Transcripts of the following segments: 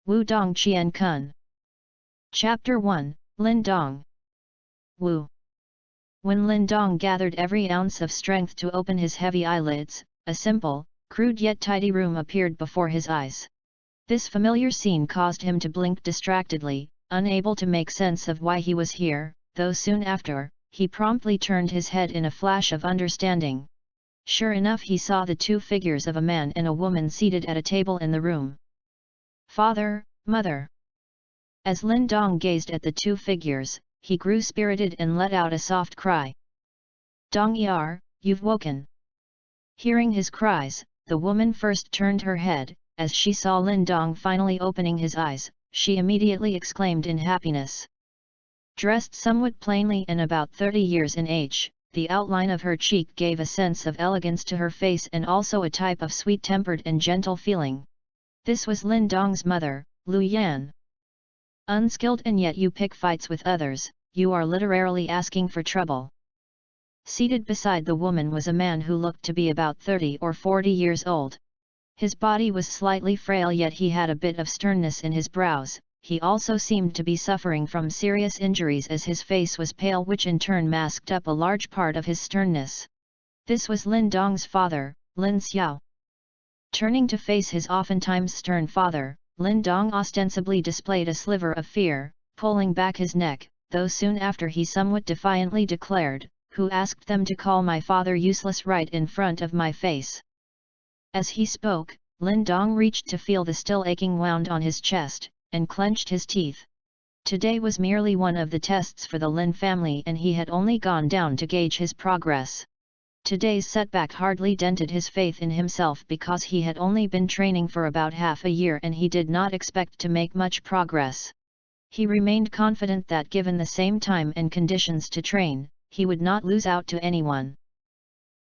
Dong Qian Kun. Chapter 1, Lin Dong. Wu. When Lin Dong gathered every ounce of strength to open his heavy eyelids, a simple, crude yet tidy room appeared before his eyes. This familiar scene caused him to blink distractedly, unable to make sense of why he was here, though soon after, he promptly turned his head in a flash of understanding. Sure enough, he saw the two figures of a man and a woman seated at a table in the room. Father, mother. As Lin Dong gazed at the two figures, he grew spirited and let out a soft cry. Dong Yar, you've woken. Hearing his cries, the woman first turned her head. As she saw Lin Dong finally opening his eyes, she immediately exclaimed in happiness. Dressed somewhat plainly and about 30 years in age, the outline of her cheek gave a sense of elegance to her face and also a type of sweet-tempered and gentle feeling. This was Lin Dong's mother, Lu Yan. Unskilled and yet you pick fights with others, you are literally asking for trouble. Seated beside the woman was a man who looked to be about 30 or 40 years old. His body was slightly frail, yet he had a bit of sternness in his brows. He also seemed to be suffering from serious injuries as his face was pale, which in turn masked up a large part of his sternness. This was Lin Dong's father, Lin Xiao. Turning to face his oftentimes stern father, Lin Dong ostensibly displayed a sliver of fear, pulling back his neck, though soon after he somewhat defiantly declared, "Who asked them to call my father useless right in front of my face?" As he spoke, Lin Dong reached to feel the still aching wound on his chest, and clenched his teeth. Today was merely one of the tests for the Lin family, and he had only gone down to gauge his progress. Today's setback hardly dented his faith in himself, because he had only been training for about half a year and he did not expect to make much progress. He remained confident that given the same time and conditions to train, he would not lose out to anyone.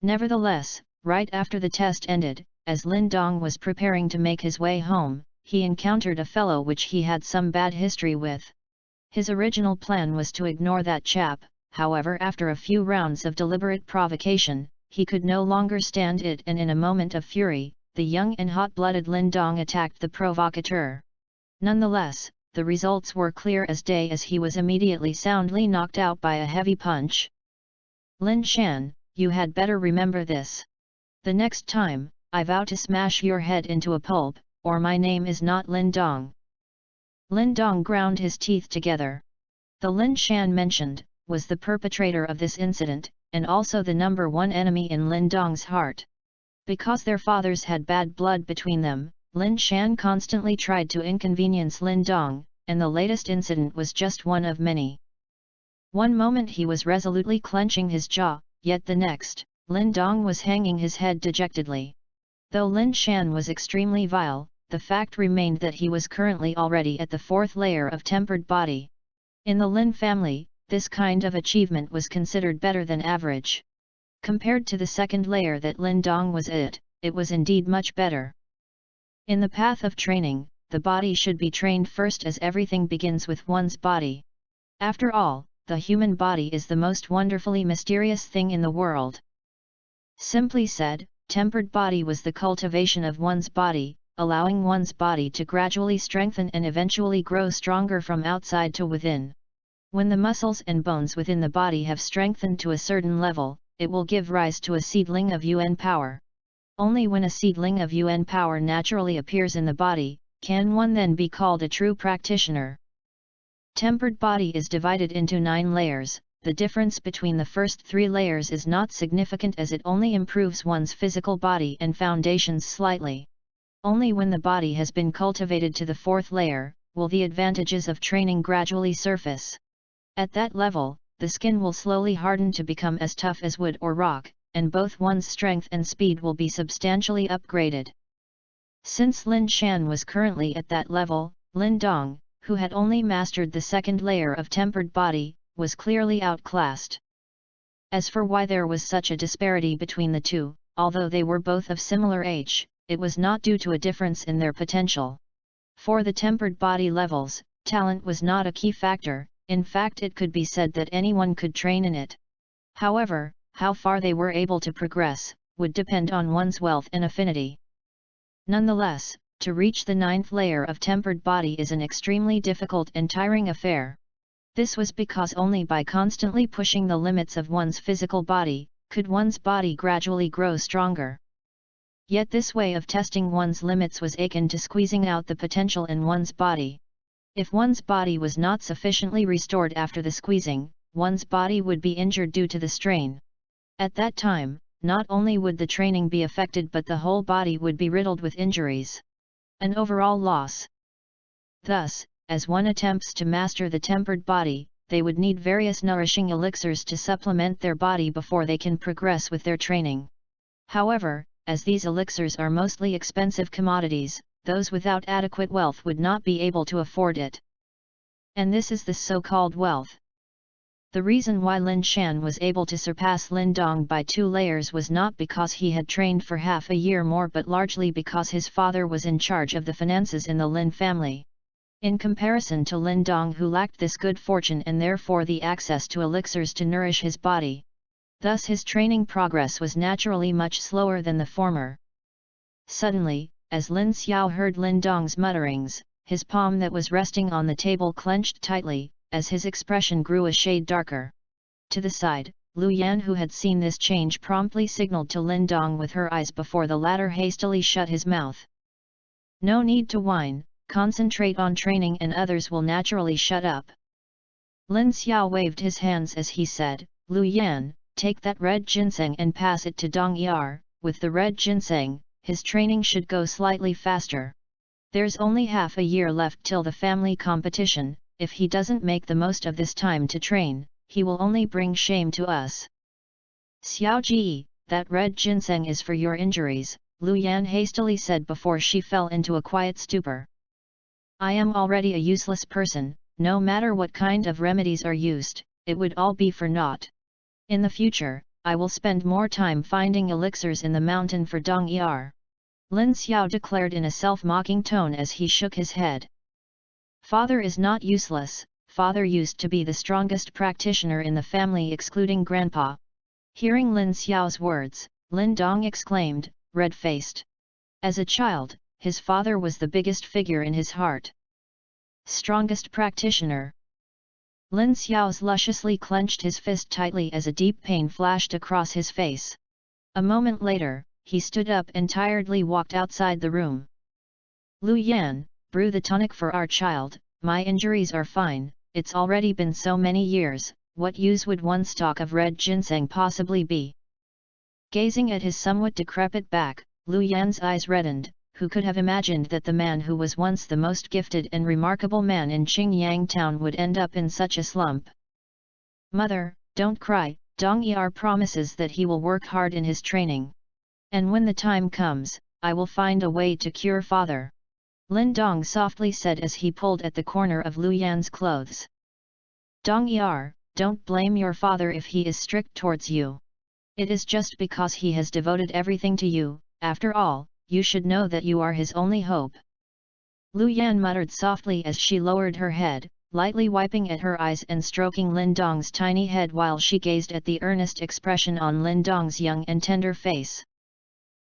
Nevertheless, right after the test ended, as Lin Dong was preparing to make his way home, he encountered a fellow which he had some bad history with. His original plan was to ignore that chap. However, after a few rounds of deliberate provocation, he could no longer stand it, and in a moment of fury, the young and hot-blooded Lin Dong attacked the provocateur. Nonetheless, the results were clear as day, as he was immediately soundly knocked out by a heavy punch. Lin Shan, you had better remember this. The next time, I vow to smash your head into a pulp, or my name is not Lin Dong. Lin Dong ground his teeth together. The Lin Shan mentioned was the perpetrator of this incident, and also the number one enemy in Lin Dong's heart. Because their fathers had bad blood between them, Lin Shan constantly tried to inconvenience Lin Dong, and the latest incident was just one of many. One moment he was resolutely clenching his jaw, yet the next, Lin Dong was hanging his head dejectedly. Though Lin Shan was extremely vile, the fact remained that he was currently already at the 4th layer of tempered body. In the Lin family, this kind of achievement was considered better than average. Compared to the 2nd layer that Lin Dong was at, it was indeed much better. In the path of training, the body should be trained first, as everything begins with one's body. After all, the human body is the most wonderfully mysterious thing in the world. Simply said, tempered body was the cultivation of one's body, allowing one's body to gradually strengthen and eventually grow stronger from outside to within. When the muscles and bones within the body have strengthened to a certain level, it will give rise to a seedling of UN power. Only when a seedling of UN power naturally appears in the body, can one then be called a true practitioner. Tempered body is divided into 9 layers. The difference between the first 3 layers is not significant, as it only improves one's physical body and foundations slightly. Only when the body has been cultivated to the 4th layer, will the advantages of training gradually surface. At that level, the skin will slowly harden to become as tough as wood or rock, and both one's strength and speed will be substantially upgraded. Since Lin Shan was currently at that level, Lin Dong, who had only mastered the 2nd layer of tempered body, was clearly outclassed. As for why there was such a disparity between the two, although they were both of similar age, it was not due to a difference in their potential. For the tempered body levels, talent was not a key factor. In fact, it could be said that anyone could train in it. However, how far they were able to progress, would depend on one's wealth and affinity. Nonetheless, To reach the 9th layer of tempered body is an extremely difficult and tiring affair. This was because only by constantly pushing the limits of one's physical body, could one's body gradually grow stronger. Yet this way of testing one's limits was akin to squeezing out the potential in one's body. If one's body was not sufficiently restored after the squeezing, one's body would be injured due to the strain. At that time, not only would the training be affected but the whole body would be riddled with injuries. An overall loss. Thus, as one attempts to master the tempered body, they would need various nourishing elixirs to supplement their body before they can progress with their training. However, as these elixirs are mostly expensive commodities, those without adequate wealth would not be able to afford it. And this is the so-called wealth. The reason why Lin Shan was able to surpass Lin Dong by 2 layers was not because he had trained for half a year more but largely because his father was in charge of the finances in the Lin family. In comparison to Lin Dong, who lacked this good fortune and therefore the access to elixirs to nourish his body. Thus his training progress was naturally much slower than the former. Suddenly, as Lin Xiao heard Lin Dong's mutterings, his palm that was resting on the table clenched tightly, as his expression grew a shade darker. To the side, Lu Yan, who had seen this change, promptly signaled to Lin Dong with her eyes before the latter hastily shut his mouth. No need to whine, concentrate on training and others will naturally shut up. Lin Xiao waved his hands as he said, Lu Yan, take that red ginseng and pass it to Dong Yar. With the red ginseng, his training should go slightly faster. There's only half a year left till the family competition. If he doesn't make the most of this time to train, he will only bring shame to us. Xiao Ji, that red ginseng is for your injuries, Lu Yan hastily said before she fell into a quiet stupor. I am already a useless person, no matter what kind of remedies are used, it would all be for naught. In the future, I will spend more time finding elixirs in the mountain for Dong Yar. Lin Xiao declared in a self-mocking tone as he shook his head. Father is not useless, father used to be the strongest practitioner in the family excluding grandpa. Hearing Lin Xiao's words, Lin Dong exclaimed, red-faced. As a child, his father was the biggest figure in his heart. Strongest practitioner. Lin Xiao's lusciously clenched his fist tightly as a deep pain flashed across his face. A moment later, he stood up and tiredly walked outside the room. Lu Yan, brew the tonic for our child, my injuries are fine, it's already been so many years, what use would one stalk of red ginseng possibly be? Gazing at his somewhat decrepit back, Lu Yan's eyes reddened, who could have imagined that the man who was once the most gifted and remarkable man in Qingyang town would end up in such a slump. Mother, don't cry, Dong Yar promises that he will work hard in his training. And when the time comes, I will find a way to cure father. Lin Dong softly said as he pulled at the corner of Lu Yan's clothes. Dong Yar, don't blame your father if he is strict towards you. It is just because he has devoted everything to you, after all, you should know that you are his only hope. Lu Yan muttered softly as she lowered her head, lightly wiping at her eyes and stroking Lin Dong's tiny head while she gazed at the earnest expression on Lin Dong's young and tender face.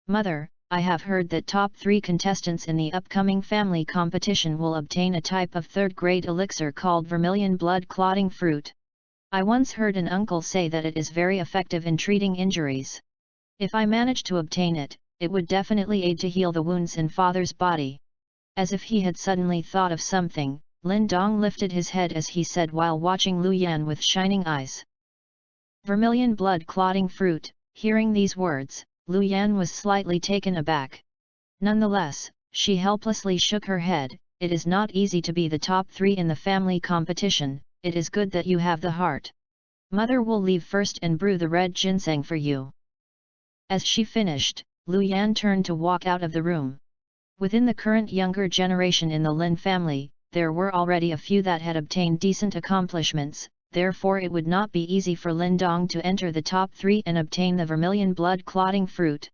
Mother, I have heard that top 3 contestants in the upcoming family competition will obtain a type of third-grade elixir called vermilion blood clotting fruit. I once heard an uncle say that it is very effective in treating injuries. If I manage to obtain it, it would definitely aid to heal the wounds in father's body. As if he had suddenly thought of something, Lin Dong lifted his head as he said while watching Lu Yan with shining eyes. Vermilion blood clotting fruit. Hearing these words, Lu Yan was slightly taken aback. Nonetheless, she helplessly shook her head. It is not easy to be the top 3 in the family competition, it is good that you have the heart. Mother will leave first and brew the red ginseng for you. As she finished, Lu Yan turned to walk out of the room. Within the current younger generation in the Lin family, there were already a few that had obtained decent accomplishments, therefore it would not be easy for Lin Dong to enter the top 3 and obtain the vermilion blood clotting fruit.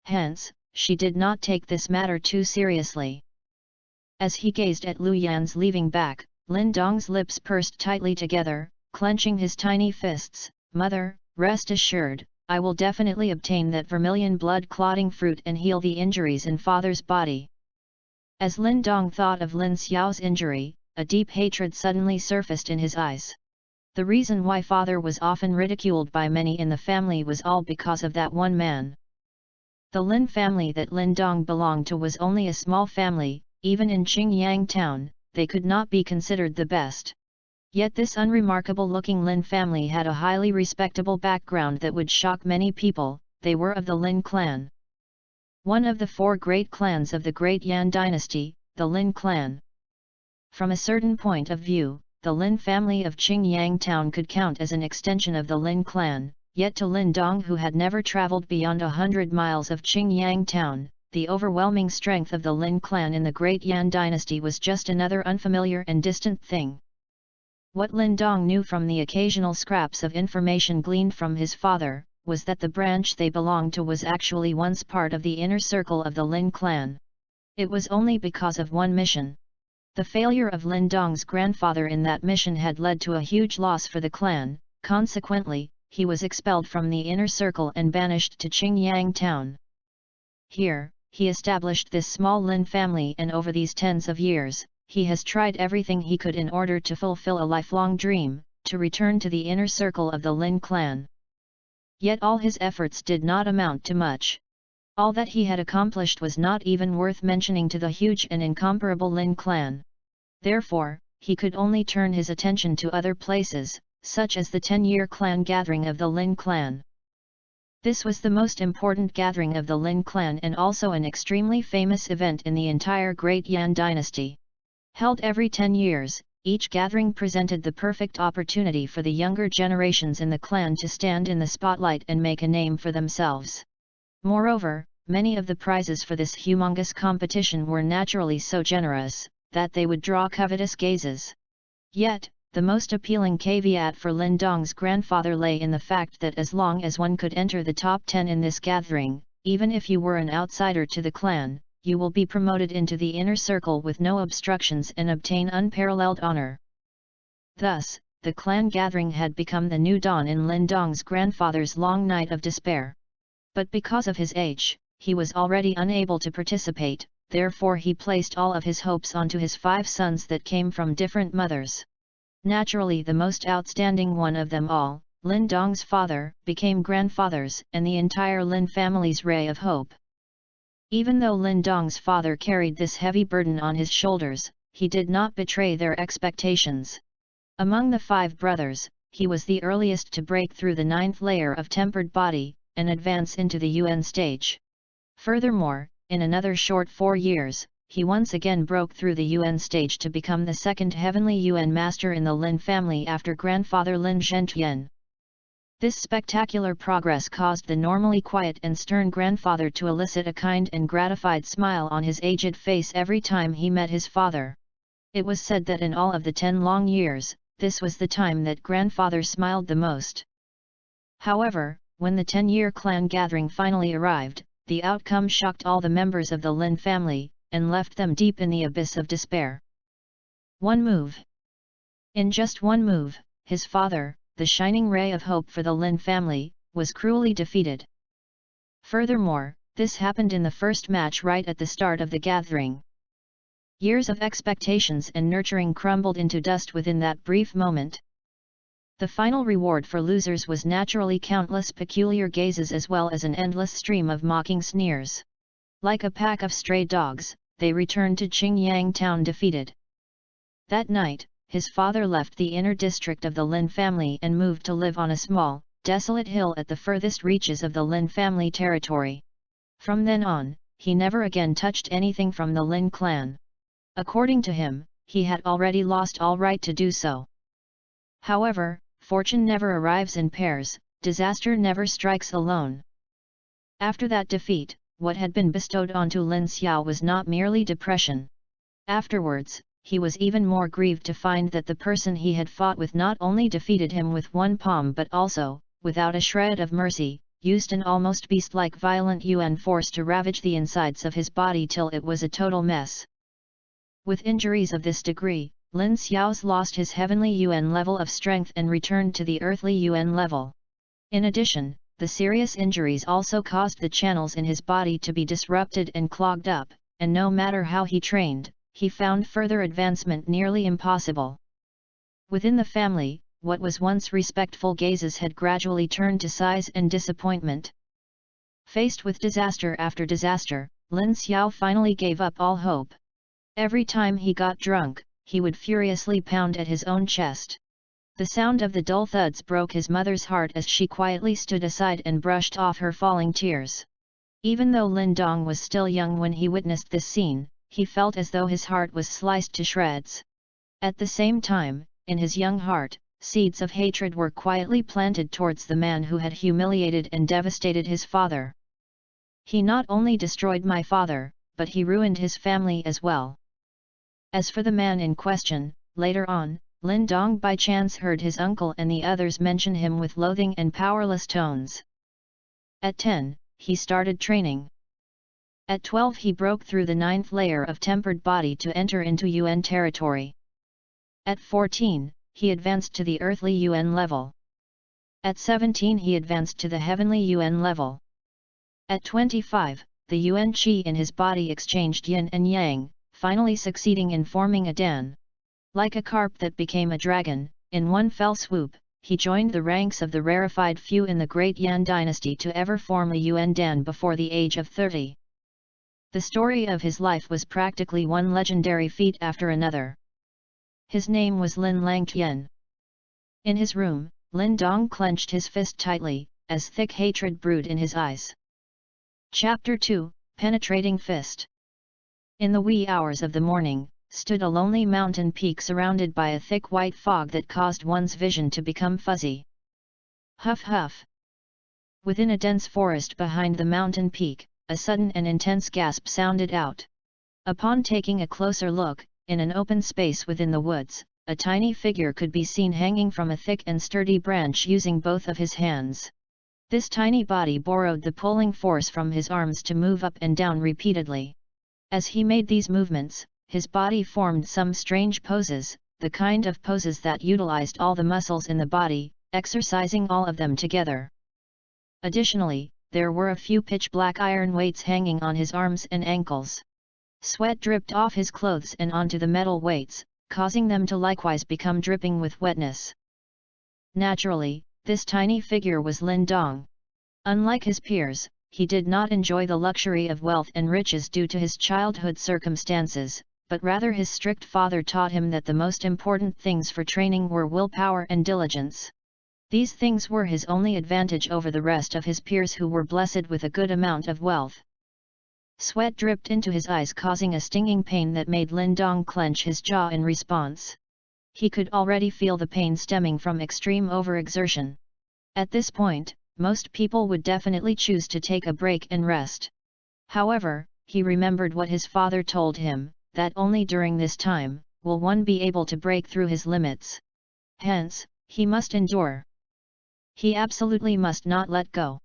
Hence, she did not take this matter too seriously. As he gazed at Lu Yan's leaving back, Lin Dong's lips pursed tightly together, clenching his tiny fists. Mother, rest assured, I will definitely obtain that vermilion blood clotting fruit and heal the injuries in father's body. As Lin Dong thought of Lin Xiao's injury, a deep hatred suddenly surfaced in his eyes. The reason why father was often ridiculed by many in the family was all because of that one man. The Lin family that Lin Dong belonged to was only a small family, even in Qingyang town, they could not be considered the best. Yet this unremarkable-looking Lin family had a highly respectable background that would shock many people. They were of the Lin clan. One of the 4 great clans of the Great Yan dynasty, the Lin clan. From a certain point of view, the Lin family of Qingyang town could count as an extension of the Lin clan, yet to Lin Dong, who had never travelled beyond 100 miles of Qingyang town, the overwhelming strength of the Lin clan in the Great Yan dynasty was just another unfamiliar and distant thing. What Lin Dong knew from the occasional scraps of information gleaned from his father, was that the branch they belonged to was actually once part of the inner circle of the Lin clan. It was only because of one mission. The failure of Lin Dong's grandfather in that mission had led to a huge loss for the clan. Consequently, he was expelled from the inner circle and banished to Qingyang town. Here, he established this small Lin family, and over these tens of years, he has tried everything he could in order to fulfill a lifelong dream, to return to the inner circle of the Lin clan. Yet all his efforts did not amount to much. All that he had accomplished was not even worth mentioning to the huge and incomparable Lin clan. Therefore, he could only turn his attention to other places, such as the 10-year clan gathering of the Lin clan. This was the most important gathering of the Lin clan and also an extremely famous event in the entire Great Yan dynasty. Held every 10 years, each gathering presented the perfect opportunity for the younger generations in the clan to stand in the spotlight and make a name for themselves. Moreover, many of the prizes for this humongous competition were naturally so generous, that they would draw covetous gazes. Yet, the most appealing caveat for Lin Dong's grandfather lay in the fact that as long as one could enter the top 10 in this gathering, even if you were an outsider to the clan, you will be promoted into the inner circle with no obstructions and obtain unparalleled honor. Thus, the clan gathering had become the new dawn in Lin Dong's grandfather's long night of despair. But because of his age, he was already unable to participate, therefore he placed all of his hopes onto his 5 sons that came from different mothers. Naturally, the most outstanding one of them all, Lin Dong's father, became grandfathers and the entire Lin family's ray of hope. Even though Lin Dong's father carried this heavy burden on his shoulders, he did not betray their expectations. Among the 5 brothers, he was the earliest to break through the 9th layer of tempered body, and advance into the Yuan stage. Furthermore, in another short 4 years, he once again broke through the Yuan stage to become the 2nd heavenly Yuan master in the Lin family after grandfather Lin Zhentian. This spectacular progress caused the normally quiet and stern grandfather to elicit a kind and gratified smile on his aged face every time he met his father. It was said that in all of the 10 long years, this was the time that grandfather smiled the most. However, when the 10-year clan gathering finally arrived, the outcome shocked all the members of the Lin family, and left them deep in the abyss of despair. One move. In just one move, his father, the shining ray of hope for the Lin family, was cruelly defeated. Furthermore, this happened in the first match right at the start of the gathering. Years of expectations and nurturing crumbled into dust within that brief moment. The final reward for losers was naturally countless peculiar gazes as well as an endless stream of mocking sneers. Like a pack of stray dogs, they returned to Qingyang town defeated. That night, his father left the inner district of the Lin family and moved to live on a small, desolate hill at the furthest reaches of the Lin family territory. From then on, he never again touched anything from the Lin clan. According to him, he had already lost all right to do so. However, fortune never arrives in pairs, disaster never strikes alone. After that defeat, what had been bestowed onto Lin Xiao was not merely depression. Afterwards, he was even more grieved to find that the person he had fought with not only defeated him with one palm but also, without a shred of mercy, used an almost beast-like violent Yuan force to ravage the insides of his body till it was a total mess. With injuries of this degree, Lin Xiao's lost his heavenly Yuan level of strength and returned to the earthly Yuan level. In addition, the serious injuries also caused the channels in his body to be disrupted and clogged up, and no matter how he trained, he found further advancement nearly impossible. Within the family, what was once respectful gazes had gradually turned to sighs and disappointment. Faced with disaster after disaster, Lin Xiao finally gave up all hope. Every time he got drunk, he would furiously pound at his own chest. The sound of the dull thuds broke his mother's heart as she quietly stood aside and brushed off her falling tears. Even though Lin Dong was still young when he witnessed this scene, he felt as though his heart was sliced to shreds. At the same time, in his young heart, seeds of hatred were quietly planted towards the man who had humiliated and devastated his father. He not only destroyed my father, but he ruined his family as well. As for the man in question, later on, Lin Dong by chance heard his uncle and the others mention him with loathing and powerless tones. At 10, he started training. At 12 he broke through the 9th layer of tempered body to enter into Yuan territory. At 14, he advanced to the earthly Yuan level. At 17 he advanced to the heavenly Yuan level. At 25, the Yuan Qi in his body exchanged yin and yang, finally succeeding in forming a Dan. Like a carp that became a dragon, in one fell swoop, he joined the ranks of the rarefied few in the great Yan dynasty to ever form a Yuan Dan before the age of 30. The story of his life was practically one legendary feat after another. His name was Lin Langtian. In his room, Lin Dong clenched his fist tightly, as thick hatred brewed in his eyes. Chapter 2, Penetrating Fist. In the wee hours of the morning, stood a lonely mountain peak surrounded by a thick white fog that caused one's vision to become fuzzy. Huff huff. Within a dense forest behind the mountain peak, a sudden and intense gasp sounded out. Upon taking a closer look, in an open space within the woods, a tiny figure could be seen hanging from a thick and sturdy branch using both of his hands. This tiny body borrowed the pulling force from his arms to move up and down repeatedly. As he made these movements, his body formed some strange poses, the kind of poses that utilized all the muscles in the body, exercising all of them together. Additionally, there were a few pitch-black iron weights hanging on his arms and ankles. Sweat dripped off his clothes and onto the metal weights, causing them to likewise become dripping with wetness. Naturally, this tiny figure was Lin Dong. Unlike his peers, he did not enjoy the luxury of wealth and riches due to his childhood circumstances, but rather his strict father taught him that the most important things for training were willpower and diligence. These things were his only advantage over the rest of his peers who were blessed with a good amount of wealth. Sweat dripped into his eyes, causing a stinging pain that made Lin Dong clench his jaw in response. He could already feel the pain stemming from extreme overexertion. At this point, most people would definitely choose to take a break and rest. However, he remembered what his father told him, that only during this time will one be able to break through his limits. Hence, he must endure. He absolutely must not let go.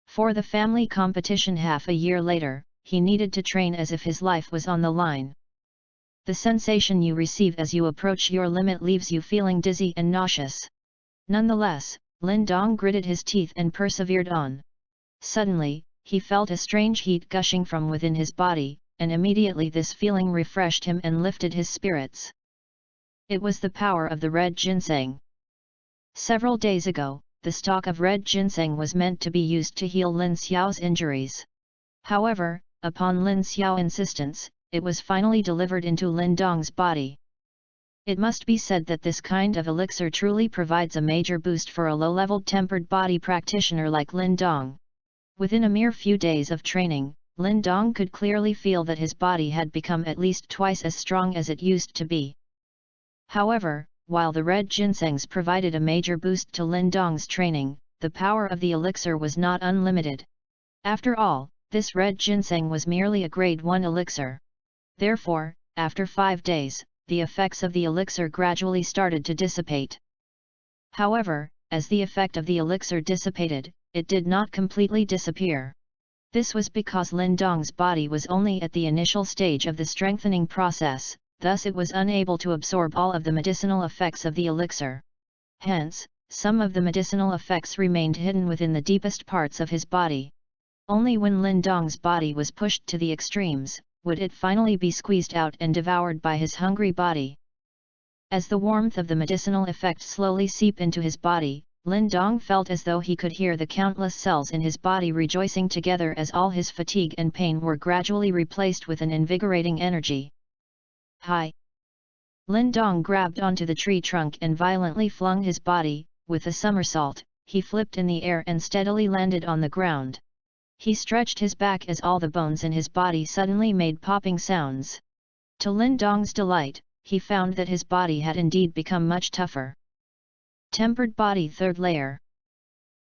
For the family competition half a year later, he needed to train as if his life was on the line. The sensation you receive as you approach your limit leaves you feeling dizzy and nauseous. Nonetheless, Lin Dong gritted his teeth and persevered on. Suddenly, he felt a strange heat gushing from within his body, and immediately this feeling refreshed him and lifted his spirits. It was the power of the red ginseng. Several days ago, the stalk of red ginseng was meant to be used to heal Lin Xiao's injuries. However, upon Lin Xiao's insistence, it was finally delivered into Lin Dong's body. It must be said that this kind of elixir truly provides a major boost for a low-level tempered body practitioner like Lin Dong. Within a mere few days of training, Lin Dong could clearly feel that his body had become at least twice as strong as it used to be. However, while the red ginsengs provided a major boost to Lin Dong's training, the power of the elixir was not unlimited. After all, this red ginseng was merely a grade 1 elixir. Therefore, after 5 days, the effects of the elixir gradually started to dissipate. However, as the effect of the elixir dissipated, it did not completely disappear. This was because Lin Dong's body was only at the initial stage of the strengthening process, thus it was unable to absorb all of the medicinal effects of the elixir. Hence, some of the medicinal effects remained hidden within the deepest parts of his body. Only when Lin Dong's body was pushed to the extremes, would it finally be squeezed out and devoured by his hungry body. As the warmth of the medicinal effect slowly seeped into his body, Lin Dong felt as though he could hear the countless cells in his body rejoicing together as all his fatigue and pain were gradually replaced with an invigorating energy. Hi! Lin Dong grabbed onto the tree trunk and violently flung his body. With a somersault, he flipped in the air and steadily landed on the ground. He stretched his back as all the bones in his body suddenly made popping sounds. To Lin Dong's delight, he found that his body had indeed become much tougher. Tempered body third layer.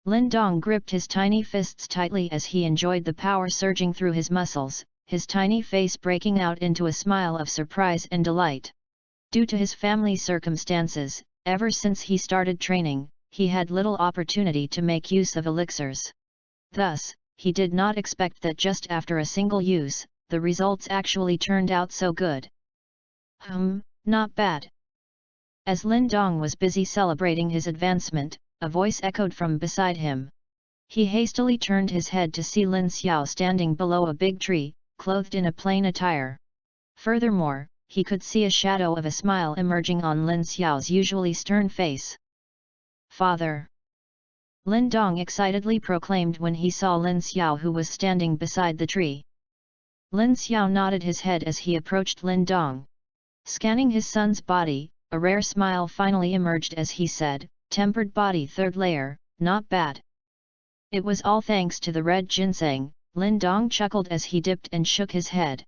Lin Dong gripped his tiny fists tightly as he enjoyed the power surging through his muscles, his tiny face breaking out into a smile of surprise and delight. Due to his family circumstances, ever since he started training, he had little opportunity to make use of elixirs. Thus, he did not expect that just after a single use, the results actually turned out so good. Not bad. As Lin Dong was busy celebrating his advancement, a voice echoed from beside him. He hastily turned his head to see Lin Xiao standing below a big tree, clothed in a plain attire. Furthermore, he could see a shadow of a smile emerging on Lin Xiao's usually stern face. Father! Lin Dong excitedly proclaimed when he saw Lin Xiao, who was standing beside the tree. Lin Xiao nodded his head as he approached Lin Dong. Scanning his son's body, a rare smile finally emerged as he said, "Tempered body third layer, not bad." It was all thanks to the red ginseng, Lin Dong chuckled as he dipped and shook his head.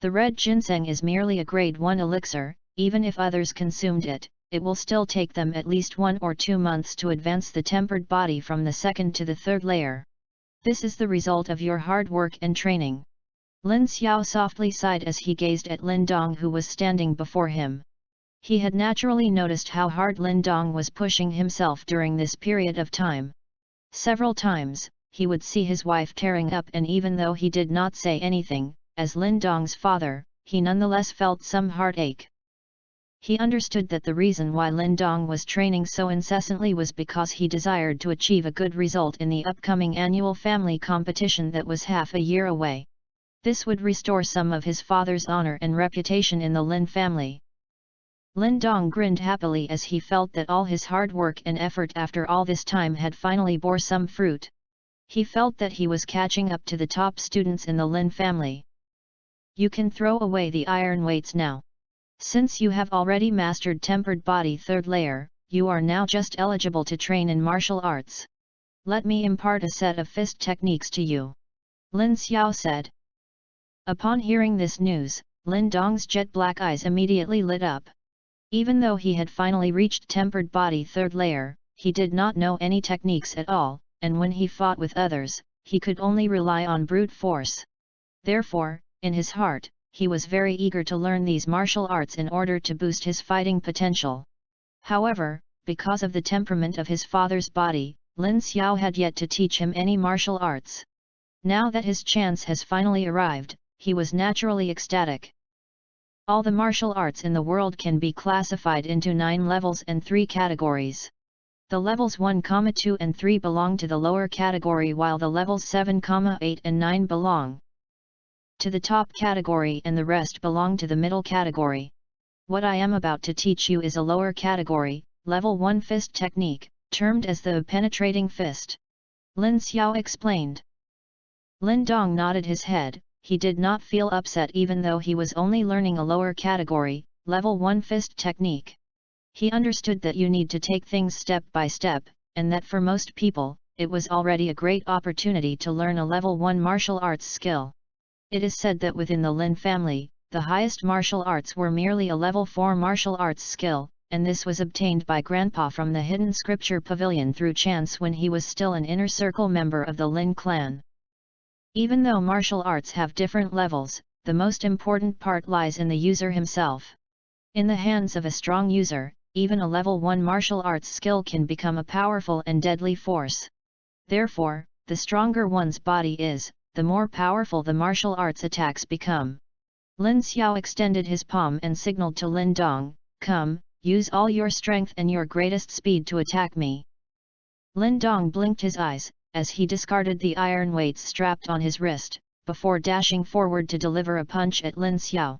The red ginseng is merely a grade 1 elixir, even if others consumed it, it will still take them at least 1 or 2 months to advance the tempered body from the second to the third layer. This is the result of your hard work and training. Lin Xiao softly sighed as he gazed at Lin Dong, who was standing before him. He had naturally noticed how hard Lin Dong was pushing himself during this period of time. Several times, he would see his wife tearing up, and even though he did not say anything, as Lin Dong's father, he nonetheless felt some heartache. He understood that the reason why Lin Dong was training so incessantly was because he desired to achieve a good result in the upcoming annual family competition that was half a year away. This would restore some of his father's honor and reputation in the Lin family. Lin Dong grinned happily as he felt that all his hard work and effort after all this time had finally bore some fruit. He felt that he was catching up to the top students in the Lin family. You can throw away the iron weights now. Since you have already mastered tempered body third layer, you are now just eligible to train in martial arts. Let me impart a set of fist techniques to you. Lin Xiao said. Upon hearing this news, Lin Dong's jet black eyes immediately lit up. Even though he had finally reached tempered body third layer, he did not know any techniques at all, and when he fought with others, he could only rely on brute force. Therefore, in his heart, he was very eager to learn these martial arts in order to boost his fighting potential. However, because of the temperament of his father's body, Lin Xiao had yet to teach him any martial arts. Now that his chance has finally arrived, he was naturally ecstatic. All the martial arts in the world can be classified into 9 levels and 3 categories. The levels 1, 2 and 3 belong to the lower category, while the levels 7, 8 and 9 belong to the top category, and the rest belong to the middle category. What I am about to teach you is a lower category, level 1 fist technique, termed as the penetrating fist. Lin Xiao explained. Lin Dong nodded his head. He did not feel upset even though he was only learning a lower category, level 1 fist technique. He understood that you need to take things step by step, and that for most people, it was already a great opportunity to learn a level 1 martial arts skill. It is said that within the Lin family, the highest martial arts were merely a level 4 martial arts skill, and this was obtained by Grandpa from the hidden scripture pavilion through chance when he was still an inner circle member of the Lin clan. Even though martial arts have different levels, the most important part lies in the user himself. In the hands of a strong user, even a level 1 martial arts skill can become a powerful and deadly force. Therefore, the stronger one's body is, the more powerful the martial arts attacks become. Lin Xiao extended his palm and signaled to Lin Dong, "Come, use all your strength and your greatest speed to attack me." Lin Dong blinked his eyes, as he discarded the iron weights strapped on his wrist, before dashing forward to deliver a punch at Lin Xiao.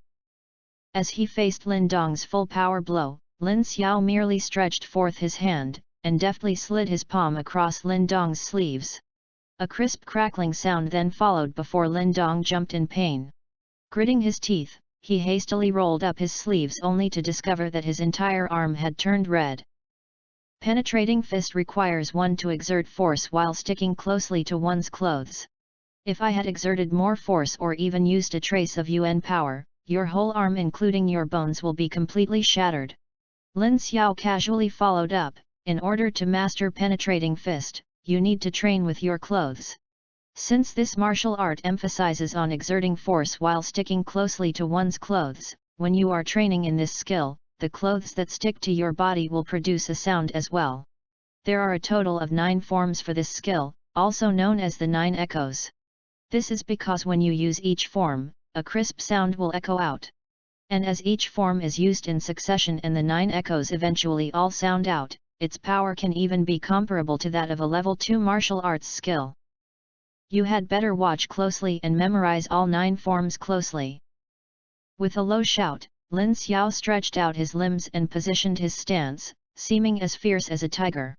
As he faced Lin Dong's full power blow, Lin Xiao merely stretched forth his hand, and deftly slid his palm across Lin Dong's sleeves. A crisp crackling sound then followed before Lin Dong jumped in pain. Gritting his teeth, he hastily rolled up his sleeves only to discover that his entire arm had turned red. Penetrating fist requires one to exert force while sticking closely to one's clothes. If I had exerted more force or even used a trace of Yuan power, your whole arm including your bones will be completely shattered. Lin Xiao casually followed up, in order to master penetrating fist, you need to train with your clothes. Since this martial art emphasizes on exerting force while sticking closely to one's clothes, when you are training in this skill, the clothes that stick to your body will produce a sound as well. There are a total of 9 forms for this skill, also known as the 9 echoes. This is because when you use each form, a crisp sound will echo out. And as each form is used in succession and the 9 echoes eventually all sound out, its power can even be comparable to that of a level 2 martial arts skill. You had better watch closely and memorize all 9 forms closely. With a low shout, Lin Xiao stretched out his limbs and positioned his stance, seeming as fierce as a tiger.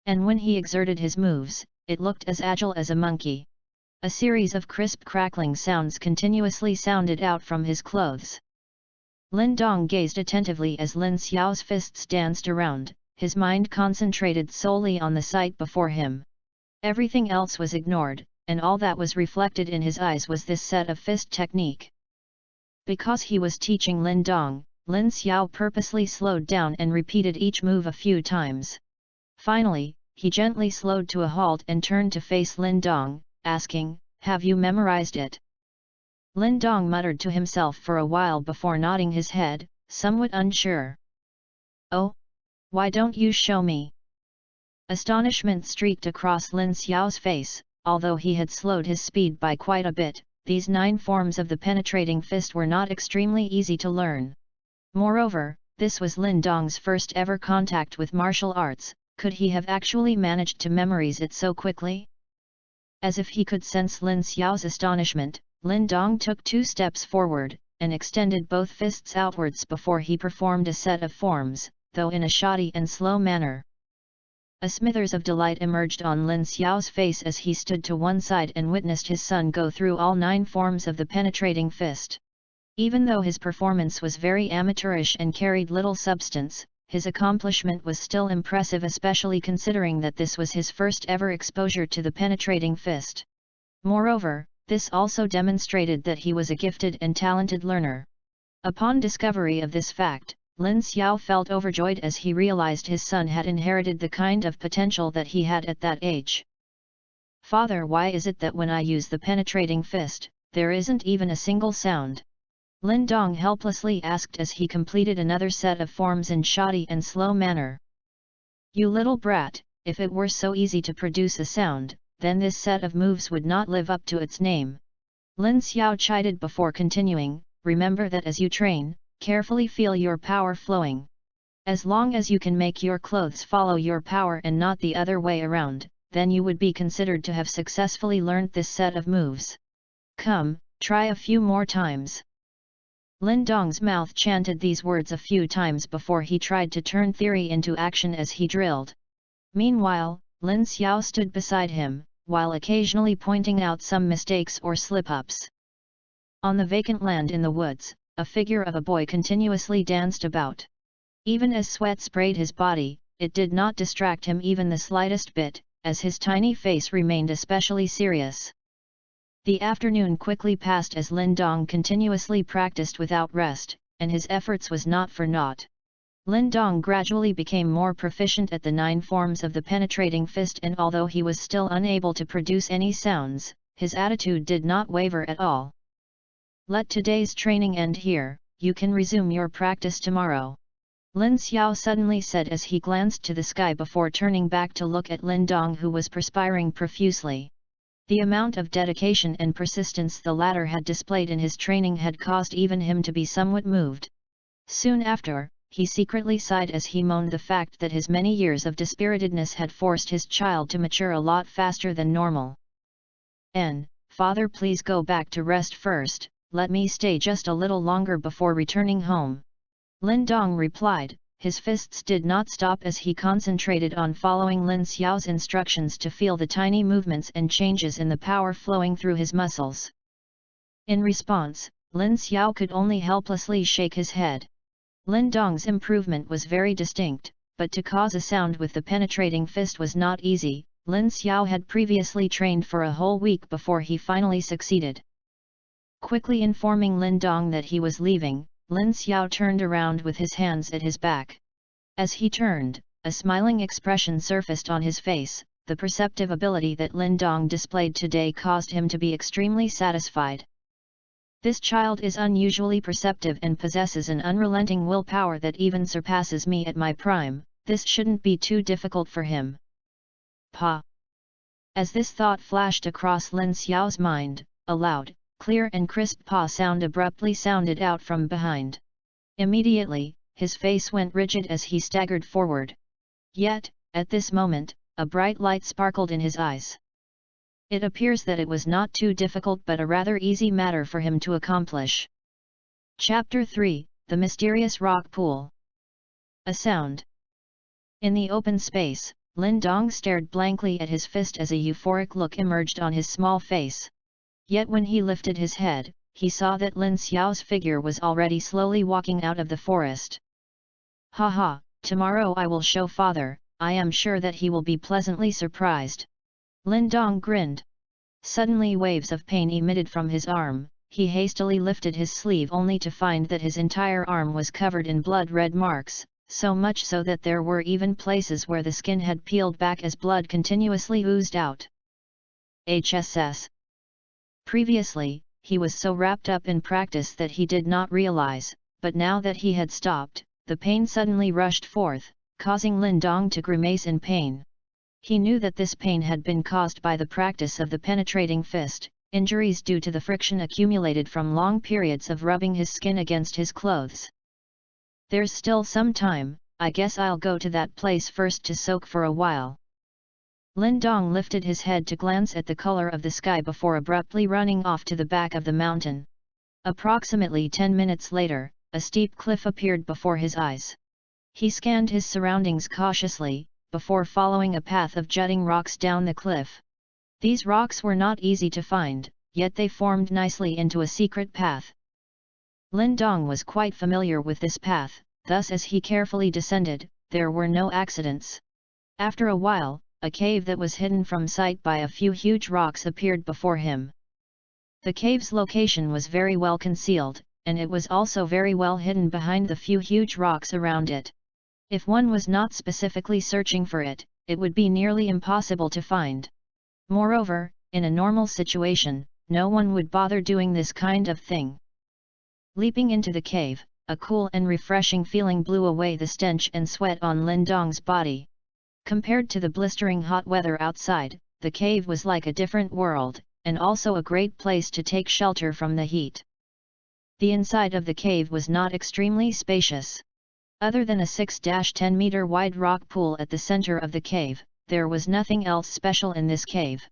And when he exerted his moves, it looked as agile as a monkey. A series of crisp crackling sounds continuously sounded out from his clothes. Lin Dong gazed attentively as Lin Xiao's fists danced around, his mind concentrated solely on the sight before him. Everything else was ignored, and all that was reflected in his eyes was this set of fist technique. Because he was teaching Lin Dong, Lin Xiao purposely slowed down and repeated each move a few times. Finally, he gently slowed to a halt and turned to face Lin Dong, asking, "Have you memorized it?" Lin Dong muttered to himself for a while before nodding his head, somewhat unsure. "Oh? Why don't you show me?" Astonishment streaked across Lin Xiao's face. Although he had slowed his speed by quite a bit, these 9 forms of the penetrating fist were not extremely easy to learn. Moreover, this was Lin Dong's first ever contact with martial arts. Could he have actually managed to memorize it so quickly? As if he could sense Lin Xiao's astonishment, Lin Dong took 2 steps forward, and extended both fists outwards before he performed a set of forms, though in a shoddy and slow manner. A smithers of delight emerged on Lin Xiao's face as he stood to one side and witnessed his son go through all 9 forms of the penetrating fist. Even though his performance was very amateurish and carried little substance, his accomplishment was still impressive, especially considering that this was his first ever exposure to the penetrating fist. Moreover, this also demonstrated that he was a gifted and talented learner. Upon discovery of this fact, Lin Xiao felt overjoyed as he realized his son had inherited the kind of potential that he had at that age. "Father, why is it that when I use the penetrating fist, there isn't even a single sound?" Lin Dong helplessly asked as he completed another set of forms in shoddy and slow manner. "You little brat, if it were so easy to produce a sound, then this set of moves would not live up to its name." Lin Xiao chided before continuing, "Remember that as you train, carefully feel your power flowing. As long as you can make your clothes follow your power and not the other way around, then you would be considered to have successfully learned this set of moves. Come, try a few more times." Lin Dong's mouth chanted these words a few times before he tried to turn theory into action as he drilled. Meanwhile, Lin Xiao stood beside him, while occasionally pointing out some mistakes or slip-ups. On the vacant land in the woods, a figure of a boy continuously danced about. Even as sweat sprayed his body, it did not distract him even the slightest bit, as his tiny face remained especially serious. The afternoon quickly passed as Lin Dong continuously practiced without rest, and his efforts was not for naught. Lin Dong gradually became more proficient at the 9 forms of the penetrating fist, and although he was still unable to produce any sounds, his attitude did not waver at all. "Let today's training end here, you can resume your practice tomorrow," Lin Xiao suddenly said as he glanced to the sky before turning back to look at Lin Dong, who was perspiring profusely. The amount of dedication and persistence the latter had displayed in his training had caused even him to be somewhat moved. Soon after, he secretly sighed as he moaned the fact that his many years of dispiritedness had forced his child to mature a lot faster than normal. "Father, please go back to rest first, let me stay just a little longer before returning home." Lin Dong replied. His fists did not stop as he concentrated on following Lin Xiao's instructions to feel the tiny movements and changes in the power flowing through his muscles. In response, Lin Xiao could only helplessly shake his head. Lin Dong's improvement was very distinct, but to cause a sound with the penetrating fist was not easy. Lin Xiao had previously trained for a whole week before he finally succeeded. Quickly informing Lin Dong that he was leaving, Lin Xiao turned around with his hands at his back. As he turned, a smiling expression surfaced on his face. The perceptive ability that Lin Dong displayed today caused him to be extremely satisfied. This child is unusually perceptive and possesses an unrelenting willpower that even surpasses me at my prime. This shouldn't be too difficult for him. Pa! As this thought flashed across Lin Xiao's mind, a loud, clear and crisp pa sound abruptly sounded out from behind. Immediately, his face went rigid as he staggered forward. Yet, at this moment, a bright light sparkled in his eyes. It appears that it was not too difficult but a rather easy matter for him to accomplish. Chapter 3, The Mysterious Rock Pool. A sound. In the open space, Lin Dong stared blankly at his fist as a euphoric look emerged on his small face. Yet when he lifted his head, he saw that Lin Xiao's figure was already slowly walking out of the forest. "Ha ha, tomorrow I will show father, I am sure that he will be pleasantly surprised." Lin Dong grinned. Suddenly waves of pain emitted from his arm. He hastily lifted his sleeve only to find that his entire arm was covered in blood-red marks, so much so that there were even places where the skin had peeled back as blood continuously oozed out. HSS. Previously, he was so wrapped up in practice that he did not realize, but now that he had stopped, the pain suddenly rushed forth, causing Lin Dong to grimace in pain. He knew that this pain had been caused by the practice of the penetrating fist, injuries due to the friction accumulated from long periods of rubbing his skin against his clothes. "There's still some time, I guess I'll go to that place first to soak for a while." Lin Dong lifted his head to glance at the color of the sky before abruptly running off to the back of the mountain. Approximately 10 minutes later, a steep cliff appeared before his eyes. He scanned his surroundings cautiously, before following a path of jutting rocks down the cliff. These rocks were not easy to find, yet they formed nicely into a secret path. Lin Dong was quite familiar with this path, thus as he carefully descended, there were no accidents. After a while, a cave that was hidden from sight by a few huge rocks appeared before him. The cave's location was very well concealed, and it was also very well hidden behind the few huge rocks around it. If one was not specifically searching for it, it would be nearly impossible to find. Moreover, in a normal situation, no one would bother doing this kind of thing. Leaping into the cave, a cool and refreshing feeling blew away the stench and sweat on Lin Dong's body. Compared to the blistering hot weather outside, the cave was like a different world, and also a great place to take shelter from the heat. The inside of the cave was not extremely spacious. Other than a 6-10 meter wide rock pool at the center of the cave, there was nothing else special in this cave.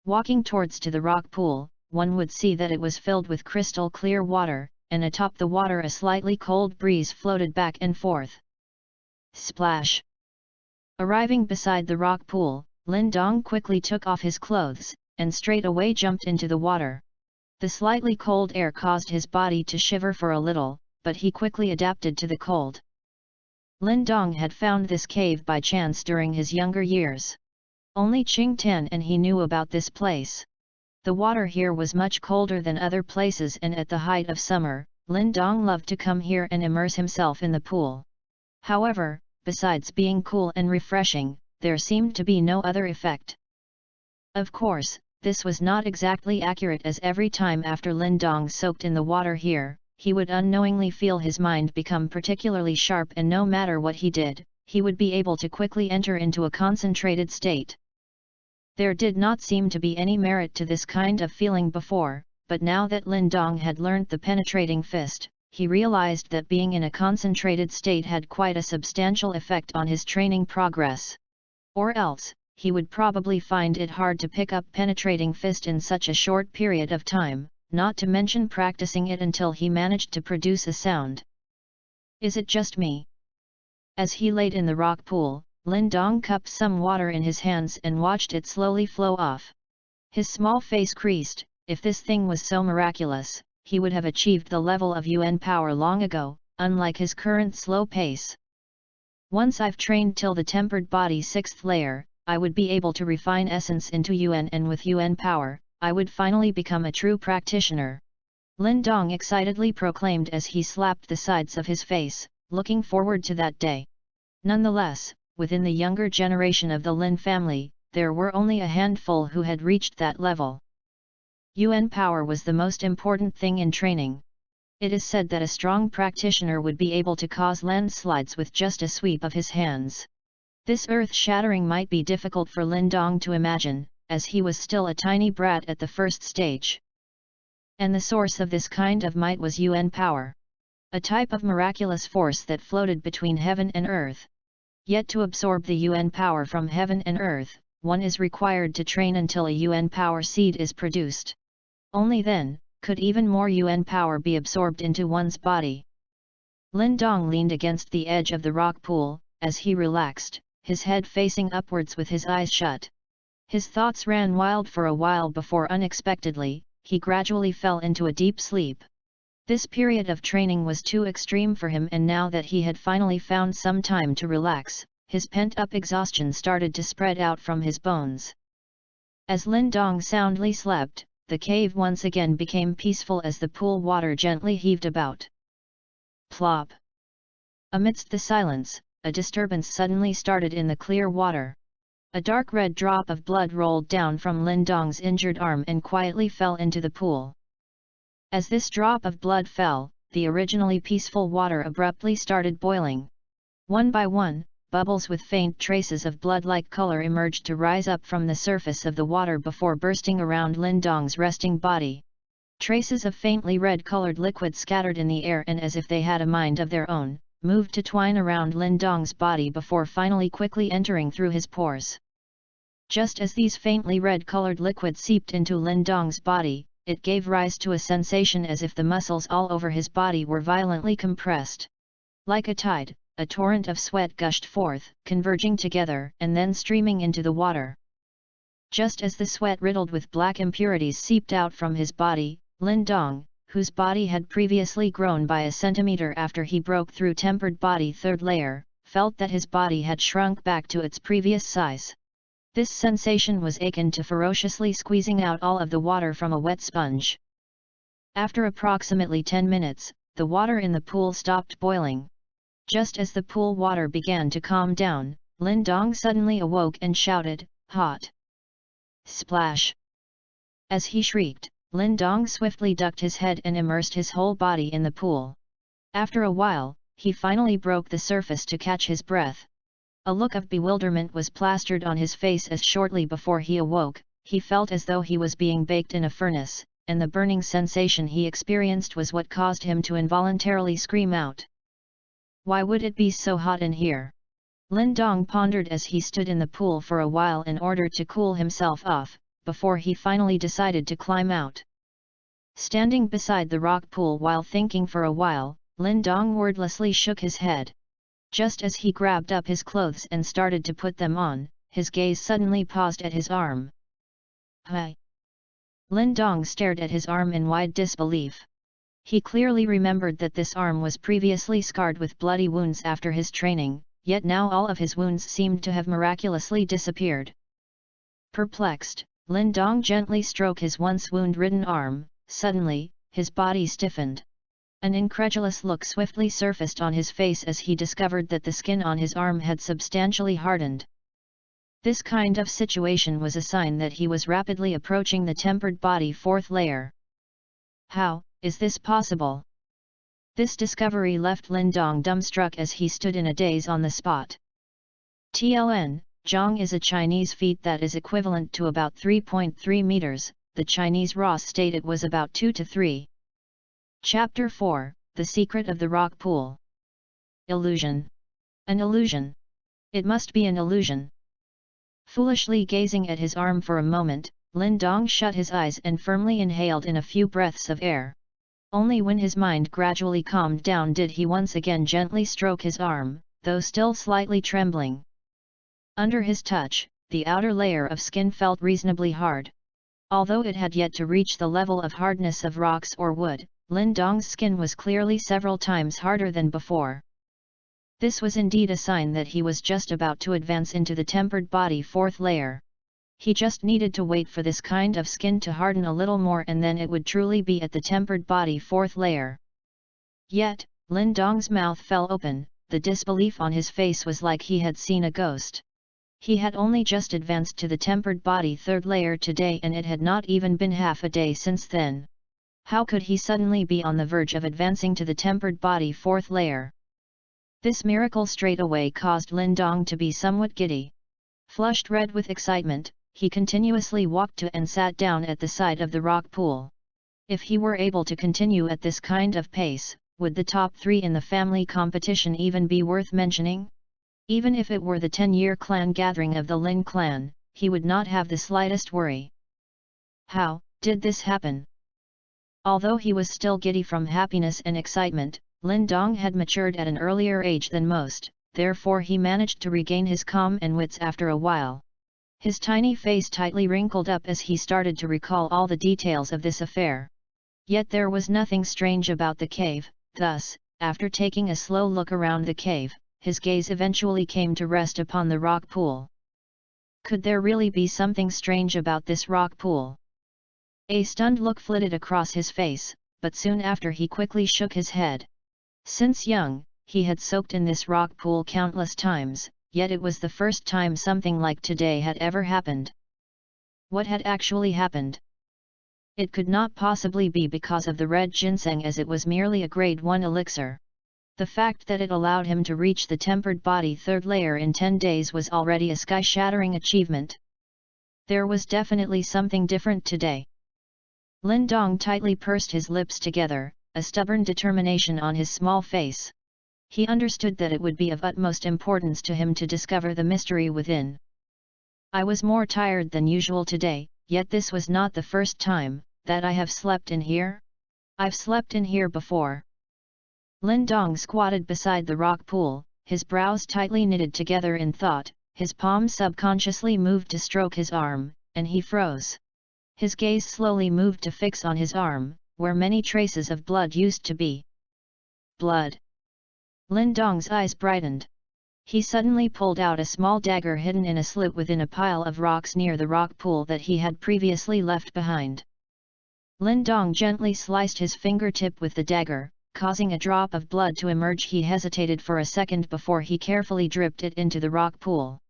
Walking towards to the rock pool, one would see that it was filled with crystal clear water, and atop the water a slightly cold breeze floated back and forth. Splash! Arriving beside the rock pool, Lin Dong quickly took off his clothes, and straight away jumped into the water. The slightly cold air caused his body to shiver for a little, but he quickly adapted to the cold. Lin Dong had found this cave by chance during his younger years. Only Qing Tan and he knew about this place. The water here was much colder than other places, and at the height of summer, Lin Dong loved to come here and immerse himself in the pool. However, besides being cool and refreshing, there seemed to be no other effect. Of course, this was not exactly accurate, as every time after Lin Dong soaked in the water here, he would unknowingly feel his mind become particularly sharp, and no matter what he did, he would be able to quickly enter into a concentrated state. There did not seem to be any merit to this kind of feeling before, but now that Lin Dong had learnt the penetrating fist, he realized that being in a concentrated state had quite a substantial effect on his training progress. Or else, he would probably find it hard to pick up penetrating fist in such a short period of time, not to mention practicing it until he managed to produce a sound. Is it just me? As he laid in the rock pool, Lin Dong cupped some water in his hands and watched it slowly flow off. His small face creased. If this thing was so miraculous, he would have achieved the level of Yuan power long ago, unlike his current slow pace. Once I've trained till the tempered body 6th layer, I would be able to refine essence into Yuan, and with Yuan power, I would finally become a true practitioner. Lin Dong excitedly proclaimed as he slapped the sides of his face, looking forward to that day. Nonetheless, within the younger generation of the Lin family, there were only a handful who had reached that level. Yuan power was the most important thing in training. It is said that a strong practitioner would be able to cause landslides with just a sweep of his hands. This earth-shattering might be difficult for Lin Dong to imagine, as he was still a tiny brat at the first stage. And the source of this kind of might was Yuan power. A type of miraculous force that floated between heaven and earth. Yet to absorb the Yuan power from heaven and earth, one is required to train until a Yuan power seed is produced. Only then, could even more Yuan power be absorbed into one's body. Lin Dong leaned against the edge of the rock pool, as he relaxed, his head facing upwards with his eyes shut. His thoughts ran wild for a while before unexpectedly, he gradually fell into a deep sleep. This period of training was too extreme for him, and now that he had finally found some time to relax, his pent-up exhaustion started to spread out from his bones. As Lin Dong soundly slept, the cave once again became peaceful as the pool water gently heaved about. Plop! Amidst the silence, a disturbance suddenly started in the clear water. A dark red drop of blood rolled down from Lin Dong's injured arm and quietly fell into the pool. As this drop of blood fell, the originally peaceful water abruptly started boiling. One by one, bubbles with faint traces of blood-like color emerged to rise up from the surface of the water before bursting around Lin Dong's resting body. Traces of faintly red-colored liquid scattered in the air and, as if they had a mind of their own, moved to twine around Lin Dong's body before finally quickly entering through his pores. Just as these faintly red-colored liquids seeped into Lin Dong's body, it gave rise to a sensation as if the muscles all over his body were violently compressed. Like a tide, a torrent of sweat gushed forth, converging together and then streaming into the water. Just as the sweat riddled with black impurities seeped out from his body, Lin Dong, whose body had previously grown by a centimeter after he broke through tempered body 3rd layer, felt that his body had shrunk back to its previous size. This sensation was akin to ferociously squeezing out all of the water from a wet sponge. After approximately 10 minutes, the water in the pool stopped boiling. Just as the pool water began to calm down, Lin Dong suddenly awoke and shouted, "Hot!" Splash! As he shrieked, Lin Dong swiftly ducked his head and immersed his whole body in the pool. After a while, he finally broke the surface to catch his breath. A look of bewilderment was plastered on his face as shortly before he awoke, he felt as though he was being baked in a furnace, and the burning sensation he experienced was what caused him to involuntarily scream out. Why would it be so hot in here? Lin Dong pondered as he stood in the pool for a while in order to cool himself off, before he finally decided to climb out. Standing beside the rock pool while thinking for a while, Lin Dong wordlessly shook his head. Just as he grabbed up his clothes and started to put them on, his gaze suddenly paused at his arm. Hi! Lin Dong stared at his arm in wide disbelief. He clearly remembered that this arm was previously scarred with bloody wounds after his training, yet now all of his wounds seemed to have miraculously disappeared. Perplexed, Lin Dong gently stroked his once wound-ridden arm. Suddenly, his body stiffened. An incredulous look swiftly surfaced on his face as he discovered that the skin on his arm had substantially hardened. This kind of situation was a sign that he was rapidly approaching the tempered body 4th layer. How is this possible? This discovery left Lin Dong dumbstruck as he stood in a daze on the spot. TLN, Zhang is a Chinese feat that is equivalent to about 3.3 meters, the Chinese Ross state it was about 2 to 3. Chapter 4, The Secret of the Rock Pool. Illusion. An illusion. It must be an illusion. Foolishly gazing at his arm for a moment, Lin Dong shut his eyes and firmly inhaled in a few breaths of air. Only when his mind gradually calmed down did he once again gently stroke his arm, though still slightly trembling. Under his touch, the outer layer of skin felt reasonably hard. Although it had yet to reach the level of hardness of rocks or wood, Lin Dong's skin was clearly several times harder than before. This was indeed a sign that he was just about to advance into the tempered body fourth layer. He just needed to wait for this kind of skin to harden a little more and then it would truly be at the tempered body fourth layer. Yet, Lin Dong's mouth fell open, the disbelief on his face was like he had seen a ghost. He had only just advanced to the tempered body third layer today and it had not even been half a day since then. How could he suddenly be on the verge of advancing to the tempered body fourth layer? This miracle straight away caused Lin Dong to be somewhat giddy. Flushed red with excitement, he continuously walked to and sat down at the side of the rock pool. If he were able to continue at this kind of pace, would the top 3 in the family competition even be worth mentioning? Even if it were the 10-year clan gathering of the Lin clan, he would not have the slightest worry. How did this happen? Although he was still giddy from happiness and excitement, Lin Dong had matured at an earlier age than most, therefore he managed to regain his calm and wits after a while. His tiny face tightly wrinkled up as he started to recall all the details of this affair. Yet there was nothing strange about the cave, thus, after taking a slow look around the cave, his gaze eventually came to rest upon the rock pool. Could there really be something strange about this rock pool? A stunned look flitted across his face, but soon after he quickly shook his head. Since young, he had soaked in this rock pool countless times, yet it was the first time something like today had ever happened. What had actually happened? It could not possibly be because of the red ginseng as it was merely a grade 1 elixir. The fact that it allowed him to reach the tempered body third layer in 10 days was already a sky-shattering achievement. There was definitely something different today. Lin Dong tightly pursed his lips together, a stubborn determination on his small face. He understood that it would be of utmost importance to him to discover the mystery within. I was more tired than usual today, yet this was not the first time that I have slept in here. I've slept in here before. Lin Dong squatted beside the rock pool, his brows tightly knitted together in thought, his palm subconsciously moved to stroke his arm, and he froze. His gaze slowly moved to fix on his arm, where many traces of blood used to be. Blood. Lin Dong's eyes brightened. He suddenly pulled out a small dagger hidden in a slit within a pile of rocks near the rock pool that he had previously left behind. Lin Dong gently sliced his fingertip with the dagger, causing a drop of blood to emerge. He hesitated for a second before he carefully dripped it into the rock pool.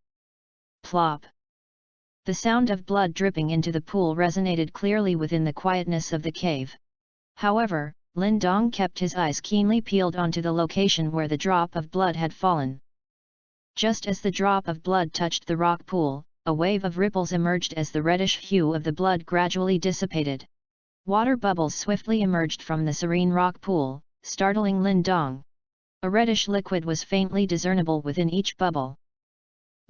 Plop! The sound of blood dripping into the pool resonated clearly within the quietness of the cave. However, Lin Dong kept his eyes keenly peeled onto the location where the drop of blood had fallen. Just as the drop of blood touched the rock pool, a wave of ripples emerged as the reddish hue of the blood gradually dissipated. Water bubbles swiftly emerged from the serene rock pool, startling Lin Dong. A reddish liquid was faintly discernible within each bubble.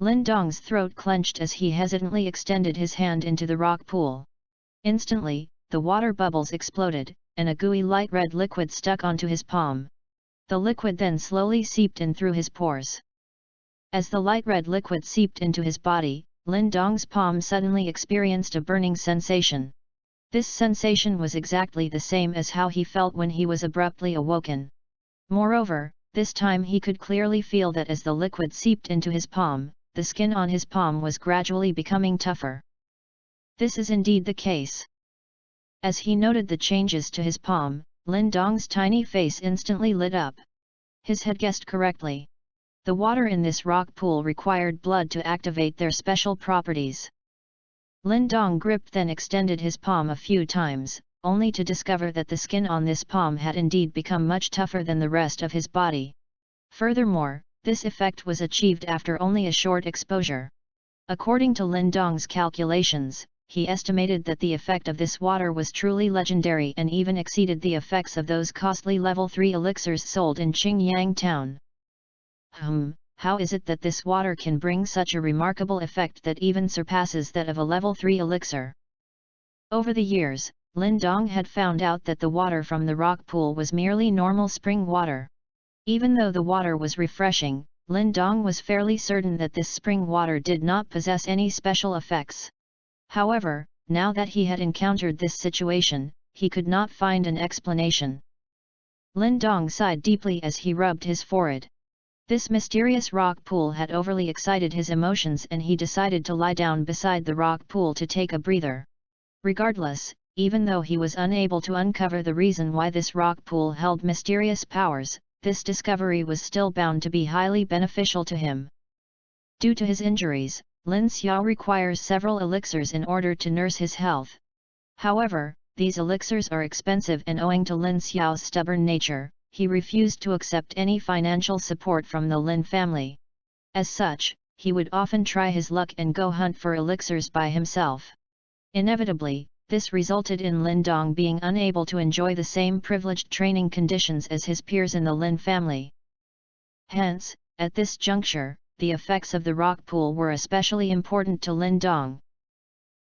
Lin Dong's throat clenched as he hesitantly extended his hand into the rock pool. Instantly, the water bubbles exploded, and a gooey light red liquid stuck onto his palm. The liquid then slowly seeped in through his pores. As the light red liquid seeped into his body, Lin Dong's palm suddenly experienced a burning sensation. This sensation was exactly the same as how he felt when he was abruptly awoken. Moreover, this time he could clearly feel that as the liquid seeped into his palm, the skin on his palm was gradually becoming tougher. This is indeed the case. As he noted the changes to his palm, Lin Dong's tiny face instantly lit up. His had guessed correctly. The water in this rock pool required blood to activate their special properties. Lin Dong gripped then extended his palm a few times, only to discover that the skin on this palm had indeed become much tougher than the rest of his body. Furthermore, this effect was achieved after only a short exposure. According to Lin Dong's calculations, he estimated that the effect of this water was truly legendary and even exceeded the effects of those costly level 3 elixirs sold in Qingyang town. how is it that this water can bring such a remarkable effect that even surpasses that of a level 3 elixir? Over the years, Lin Dong had found out that the water from the rock pool was merely normal spring water. Even though the water was refreshing, Lin Dong was fairly certain that this spring water did not possess any special effects. However, now that he had encountered this situation, he could not find an explanation. Lin Dong sighed deeply as he rubbed his forehead. This mysterious rock pool had overly excited his emotions and he decided to lie down beside the rock pool to take a breather. Regardless, even though he was unable to uncover the reason why this rock pool held mysterious powers, this discovery was still bound to be highly beneficial to him. Due to his injuries, Lin Xiao requires several elixirs in order to nurse his health. However, these elixirs are expensive and owing to Lin Xiao's stubborn nature, he refused to accept any financial support from the Lin family. As such, he would often try his luck and go hunt for elixirs by himself. Inevitably, this resulted in Lin Dong being unable to enjoy the same privileged training conditions as his peers in the Lin family. Hence, at this juncture, the effects of the rock pool were especially important to Lin Dong.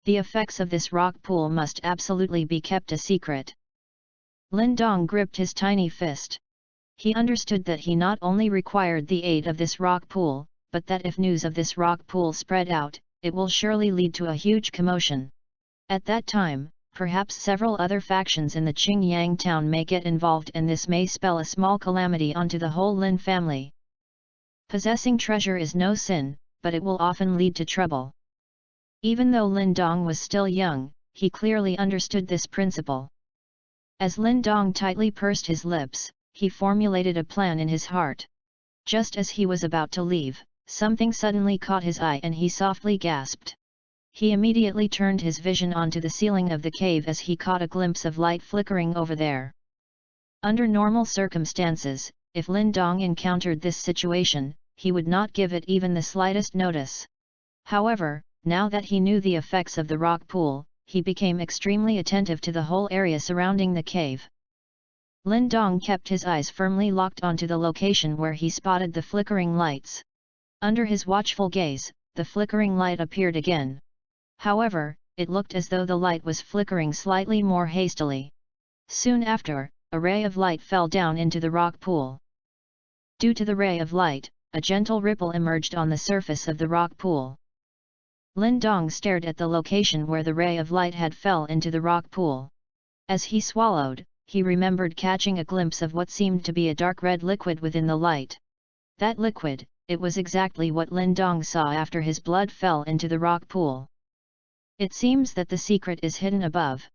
The effects of this rock pool must absolutely be kept a secret. Lin Dong gripped his tiny fist. He understood that he not only required the aid of this rock pool, but that if news of this rock pool spread out, it will surely lead to a huge commotion. At that time, perhaps several other factions in the Qingyang town may get involved and this may spell a small calamity onto the whole Lin family. Possessing treasure is no sin, but it will often lead to trouble. Even though Lin Dong was still young, he clearly understood this principle. As Lin Dong tightly pursed his lips, he formulated a plan in his heart. Just as he was about to leave, something suddenly caught his eye and he softly gasped. He immediately turned his vision onto the ceiling of the cave as he caught a glimpse of light flickering over there. Under normal circumstances, if Lin Dong encountered this situation, he would not give it even the slightest notice. However, now that he knew the effects of the rock pool, he became extremely attentive to the whole area surrounding the cave. Lin Dong kept his eyes firmly locked onto the location where he spotted the flickering lights. Under his watchful gaze, the flickering light appeared again. However, it looked as though the light was flickering slightly more hastily. Soon after, a ray of light fell down into the rock pool. Due to the ray of light, a gentle ripple emerged on the surface of the rock pool. Lin Dong stared at the location where the ray of light had fell into the rock pool. As he swallowed, he remembered catching a glimpse of what seemed to be a dark red liquid within the light. That liquid, it was exactly what Lin Dong saw after his blood fell into the rock pool. It seems that the secret is hidden above.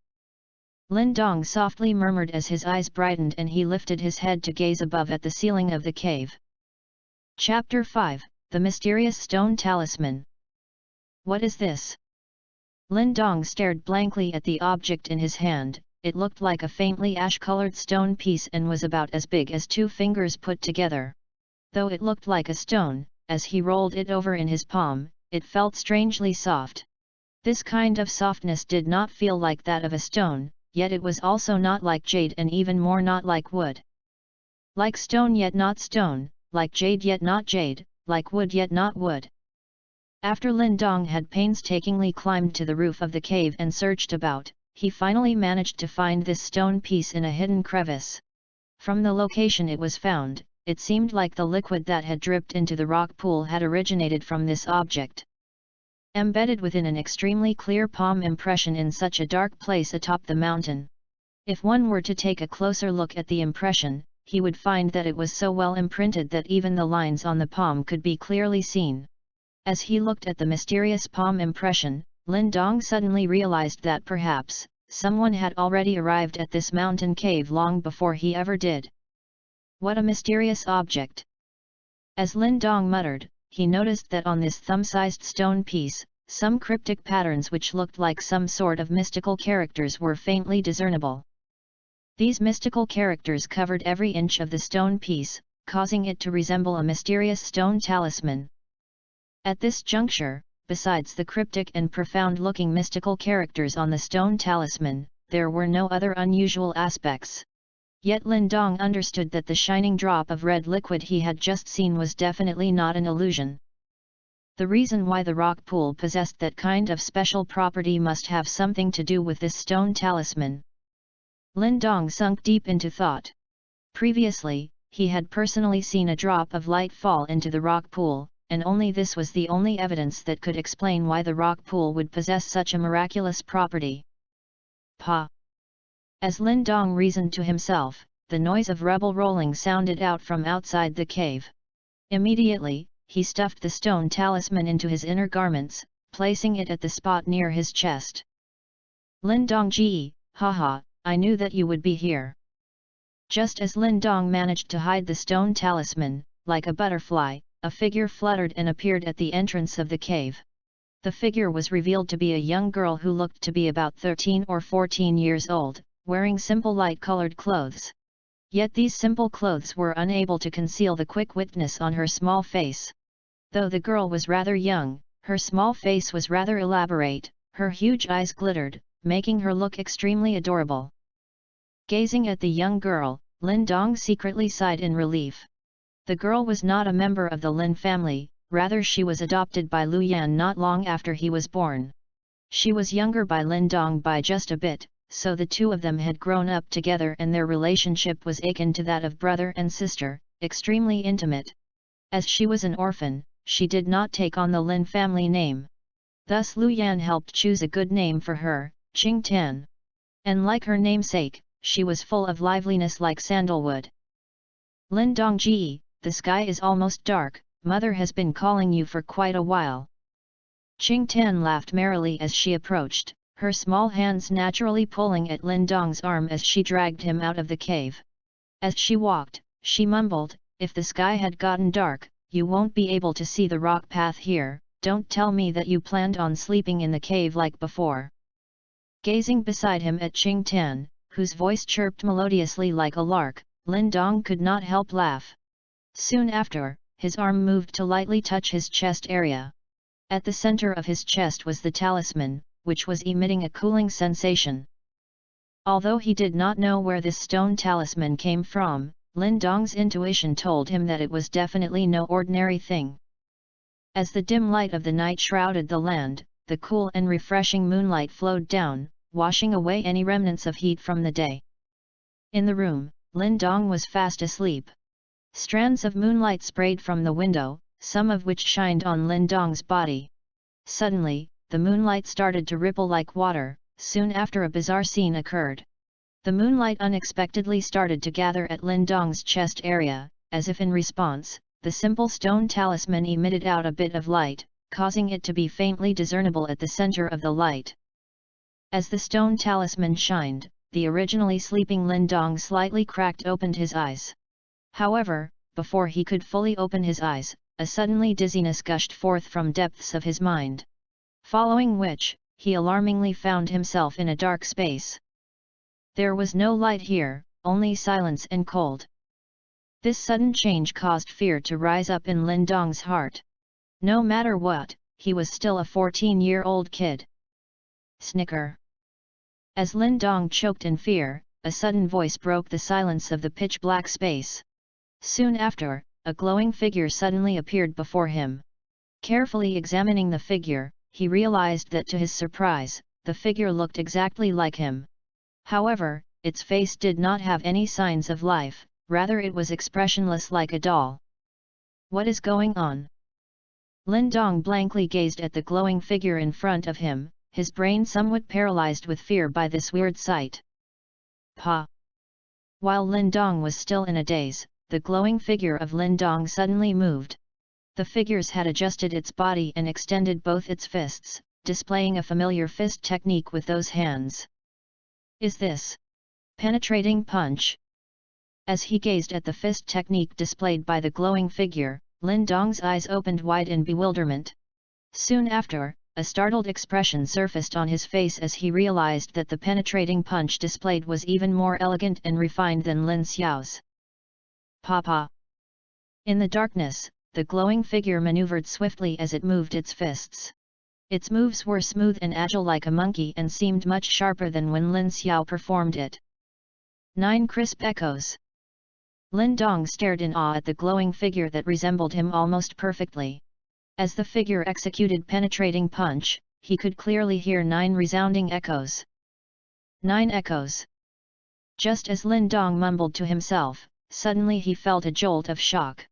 Lin Dong softly murmured as his eyes brightened and he lifted his head to gaze above at the ceiling of the cave. Chapter 5, The Mysterious Stone Talisman. What is this? Lin Dong stared blankly at the object in his hand. It looked like a faintly ash-colored stone piece and was about as big as 2 fingers put together. Though it looked like a stone, as he rolled it over in his palm, it felt strangely soft. This kind of softness did not feel like that of a stone, yet it was also not like jade and even more not like wood. Like stone yet not stone, like jade yet not jade, like wood yet not wood. After Lin Dong had painstakingly climbed to the roof of the cave and searched about, he finally managed to find this stone piece in a hidden crevice. From the location it was found, it seemed like the liquid that had dripped into the rock pool had originated from this object. Embedded within an extremely clear palm impression in such a dark place atop the mountain. If one were to take a closer look at the impression, he would find that it was so well imprinted that even the lines on the palm could be clearly seen. As he looked at the mysterious palm impression, Lin Dong suddenly realized that perhaps, someone had already arrived at this mountain cave long before he ever did. What a mysterious object! As Lin Dong muttered, he noticed that on this thumb-sized stone piece, some cryptic patterns which looked like some sort of mystical characters were faintly discernible. These mystical characters covered every inch of the stone piece, causing it to resemble a mysterious stone talisman. At this juncture, besides the cryptic and profound-looking mystical characters on the stone talisman, there were no other unusual aspects. Yet Lin Dong understood that the shining drop of red liquid he had just seen was definitely not an illusion. The reason why the rock pool possessed that kind of special property must have something to do with this stone talisman. Lin Dong sunk deep into thought. Previously, he had personally seen a drop of light fall into the rock pool, and only this was the only evidence that could explain why the rock pool would possess such a miraculous property. Pa! As Lin Dong reasoned to himself, the noise of rubble rolling sounded out from outside the cave. Immediately, he stuffed the stone talisman into his inner garments, placing it at the spot near his chest. Lin Dong ji, haha, I knew that you would be here. Just as Lin Dong managed to hide the stone talisman, like a butterfly, a figure fluttered and appeared at the entrance of the cave. The figure was revealed to be a young girl who looked to be about 13 or 14 years old, wearing simple light-colored clothes. Yet these simple clothes were unable to conceal the quick witness on her small face. Though the girl was rather young, her small face was rather elaborate, her huge eyes glittered, making her look extremely adorable. Gazing at the young girl, Lin Dong secretly sighed in relief. The girl was not a member of the Lin family, rather she was adopted by Lu Yan not long after he was born. She was younger by Lin Dong by just a bit, so the two of them had grown up together and their relationship was akin to that of brother and sister, extremely intimate. As she was an orphan, she did not take on the Lin family name. Thus Lu Yan helped choose a good name for her, Qing Tan. And like her namesake, she was full of liveliness like sandalwood. Lin Dongji, the sky is almost dark, mother has been calling you for quite a while. Qing Tan laughed merrily as she approached, her small hands naturally pulling at Lin Dong's arm as she dragged him out of the cave. As she walked, she mumbled, if the sky had gotten dark, you won't be able to see the rock path here, don't tell me that you planned on sleeping in the cave like before. Gazing beside him at Qing Tan, whose voice chirped melodiously like a lark, Lin Dong could not help laugh. Soon after, his arm moved to lightly touch his chest area. At the center of his chest was the talisman, which was emitting a cooling sensation. Although he did not know where this stone talisman came from, Lin Dong's intuition told him that it was definitely no ordinary thing. As the dim light of the night shrouded the land, the cool and refreshing moonlight flowed down, washing away any remnants of heat from the day. In the room, Lin Dong was fast asleep. Strands of moonlight sprayed from the window, some of which shined on Lin Dong's body. Suddenly, the moonlight started to ripple like water. Soon after a bizarre scene occurred. The moonlight unexpectedly started to gather at Lin Dong's chest area, as if in response, the simple stone talisman emitted out a bit of light, causing it to be faintly discernible at the center of the light. As the stone talisman shined, the originally sleeping Lin Dong slightly cracked opened his eyes. However, before he could fully open his eyes, a suddenly dizziness gushed forth from depths of his mind. Following which, he alarmingly found himself in a dark space. There was no light here, only silence and cold. This sudden change caused fear to rise up in Lin Dong's heart. No matter what, he was still a 14-year-old kid. Snicker. As Lin Dong choked in fear, a sudden voice broke the silence of the pitch-black space. Soon after, a glowing figure suddenly appeared before him. Carefully examining the figure, he realized that to his surprise, the figure looked exactly like him. However, its face did not have any signs of life, rather it was expressionless like a doll. What is going on? Lin Dong blankly gazed at the glowing figure in front of him, his brain somewhat paralyzed with fear by this weird sight. Pa! While Lin Dong was still in a daze, the glowing figure of Lin Dong suddenly moved. The figures had adjusted its body and extended both its fists, displaying a familiar fist technique with those hands. Is this penetrating punch? As he gazed at the fist technique displayed by the glowing figure, Lin Dong's eyes opened wide in bewilderment. Soon after, a startled expression surfaced on his face as he realized that the penetrating punch displayed was even more elegant and refined than Lin Xiao's. Papa! In the darkness, the glowing figure maneuvered swiftly as it moved its fists. Its moves were smooth and agile like a monkey and seemed much sharper than when Lin Xiao performed it. 9 crisp echoes. Lin Dong stared in awe at the glowing figure that resembled him almost perfectly. As the figure executed penetrating punch, he could clearly hear 9 resounding echoes. 9 echoes. Just as Lin Dong mumbled to himself, suddenly he felt a jolt of shock.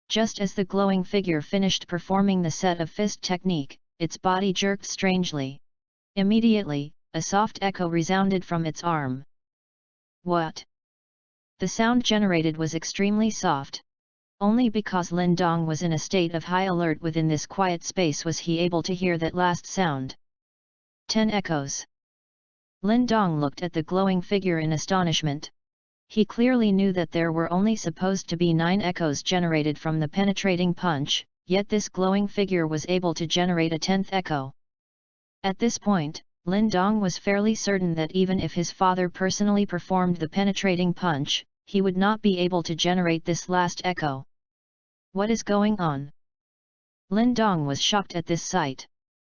Just as the glowing figure finished performing the set of fist technique, its body jerked strangely. Immediately, a soft echo resounded from its arm. What? The sound generated was extremely soft. Only because Lin Dong was in a state of high alert within this quiet space was he able to hear that last sound. 10 echoes. Lin Dong looked at the glowing figure in astonishment. He clearly knew that there were only supposed to be 9 echoes generated from the penetrating punch, yet this glowing figure was able to generate a 10th echo. At this point, Lin Dong was fairly certain that even if his father personally performed the penetrating punch, he would not be able to generate this last echo. What is going on? Lin Dong was shocked at this sight.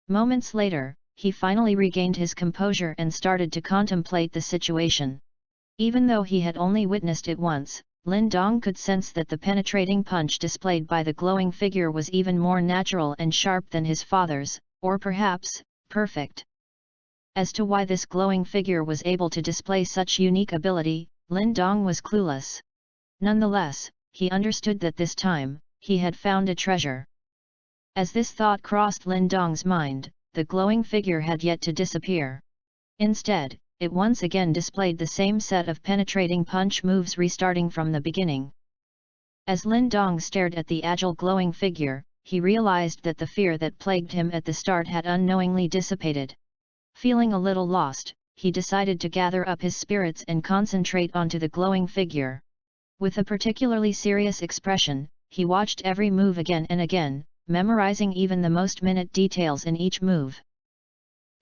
Moments later, he finally regained his composure and started to contemplate the situation. Even though he had only witnessed it once, Lin Dong could sense that the penetrating punch displayed by the glowing figure was even more natural and sharp than his father's, or perhaps, perfect. As to why this glowing figure was able to display such unique ability, Lin Dong was clueless. Nonetheless, he understood that this time, he had found a treasure. As this thought crossed Lin Dong's mind, the glowing figure had yet to disappear. Instead, it once again displayed the same set of penetrating punch moves restarting from the beginning. As Lin Dong stared at the agile glowing figure, he realized that the fear that plagued him at the start had unknowingly dissipated. Feeling a little lost, he decided to gather up his spirits and concentrate onto the glowing figure. With a particularly serious expression, he watched every move again and again, memorizing even the most minute details in each move.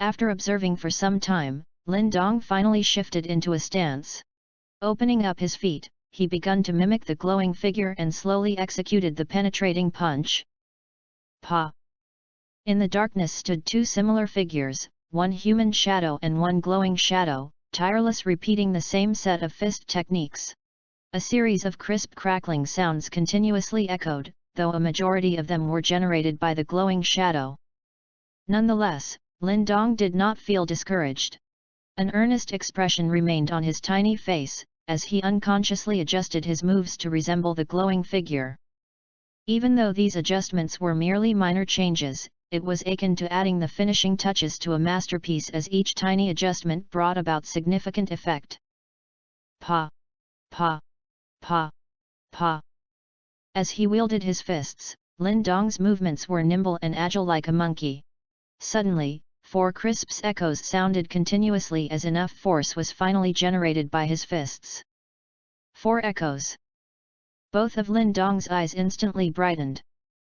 After observing for some time, Lin Dong finally shifted into a stance. Opening up his feet, he began to mimic the glowing figure and slowly executed the penetrating punch. Pa! In the darkness stood 2 similar figures, one human shadow and one glowing shadow, tireless repeating the same set of fist techniques. A series of crisp crackling sounds continuously echoed, though a majority of them were generated by the glowing shadow. Nonetheless, Lin Dong did not feel discouraged. An earnest expression remained on his tiny face, as he unconsciously adjusted his moves to resemble the glowing figure. Even though these adjustments were merely minor changes, it was akin to adding the finishing touches to a masterpiece as each tiny adjustment brought about significant effect. Pa! Pa! Pa! Pa! As he wielded his fists, Lin Dong's movements were nimble and agile like a monkey. Suddenly, 4 crisp echoes sounded continuously as enough force was finally generated by his fists. 4 echoes. Both of Lin Dong's eyes instantly brightened.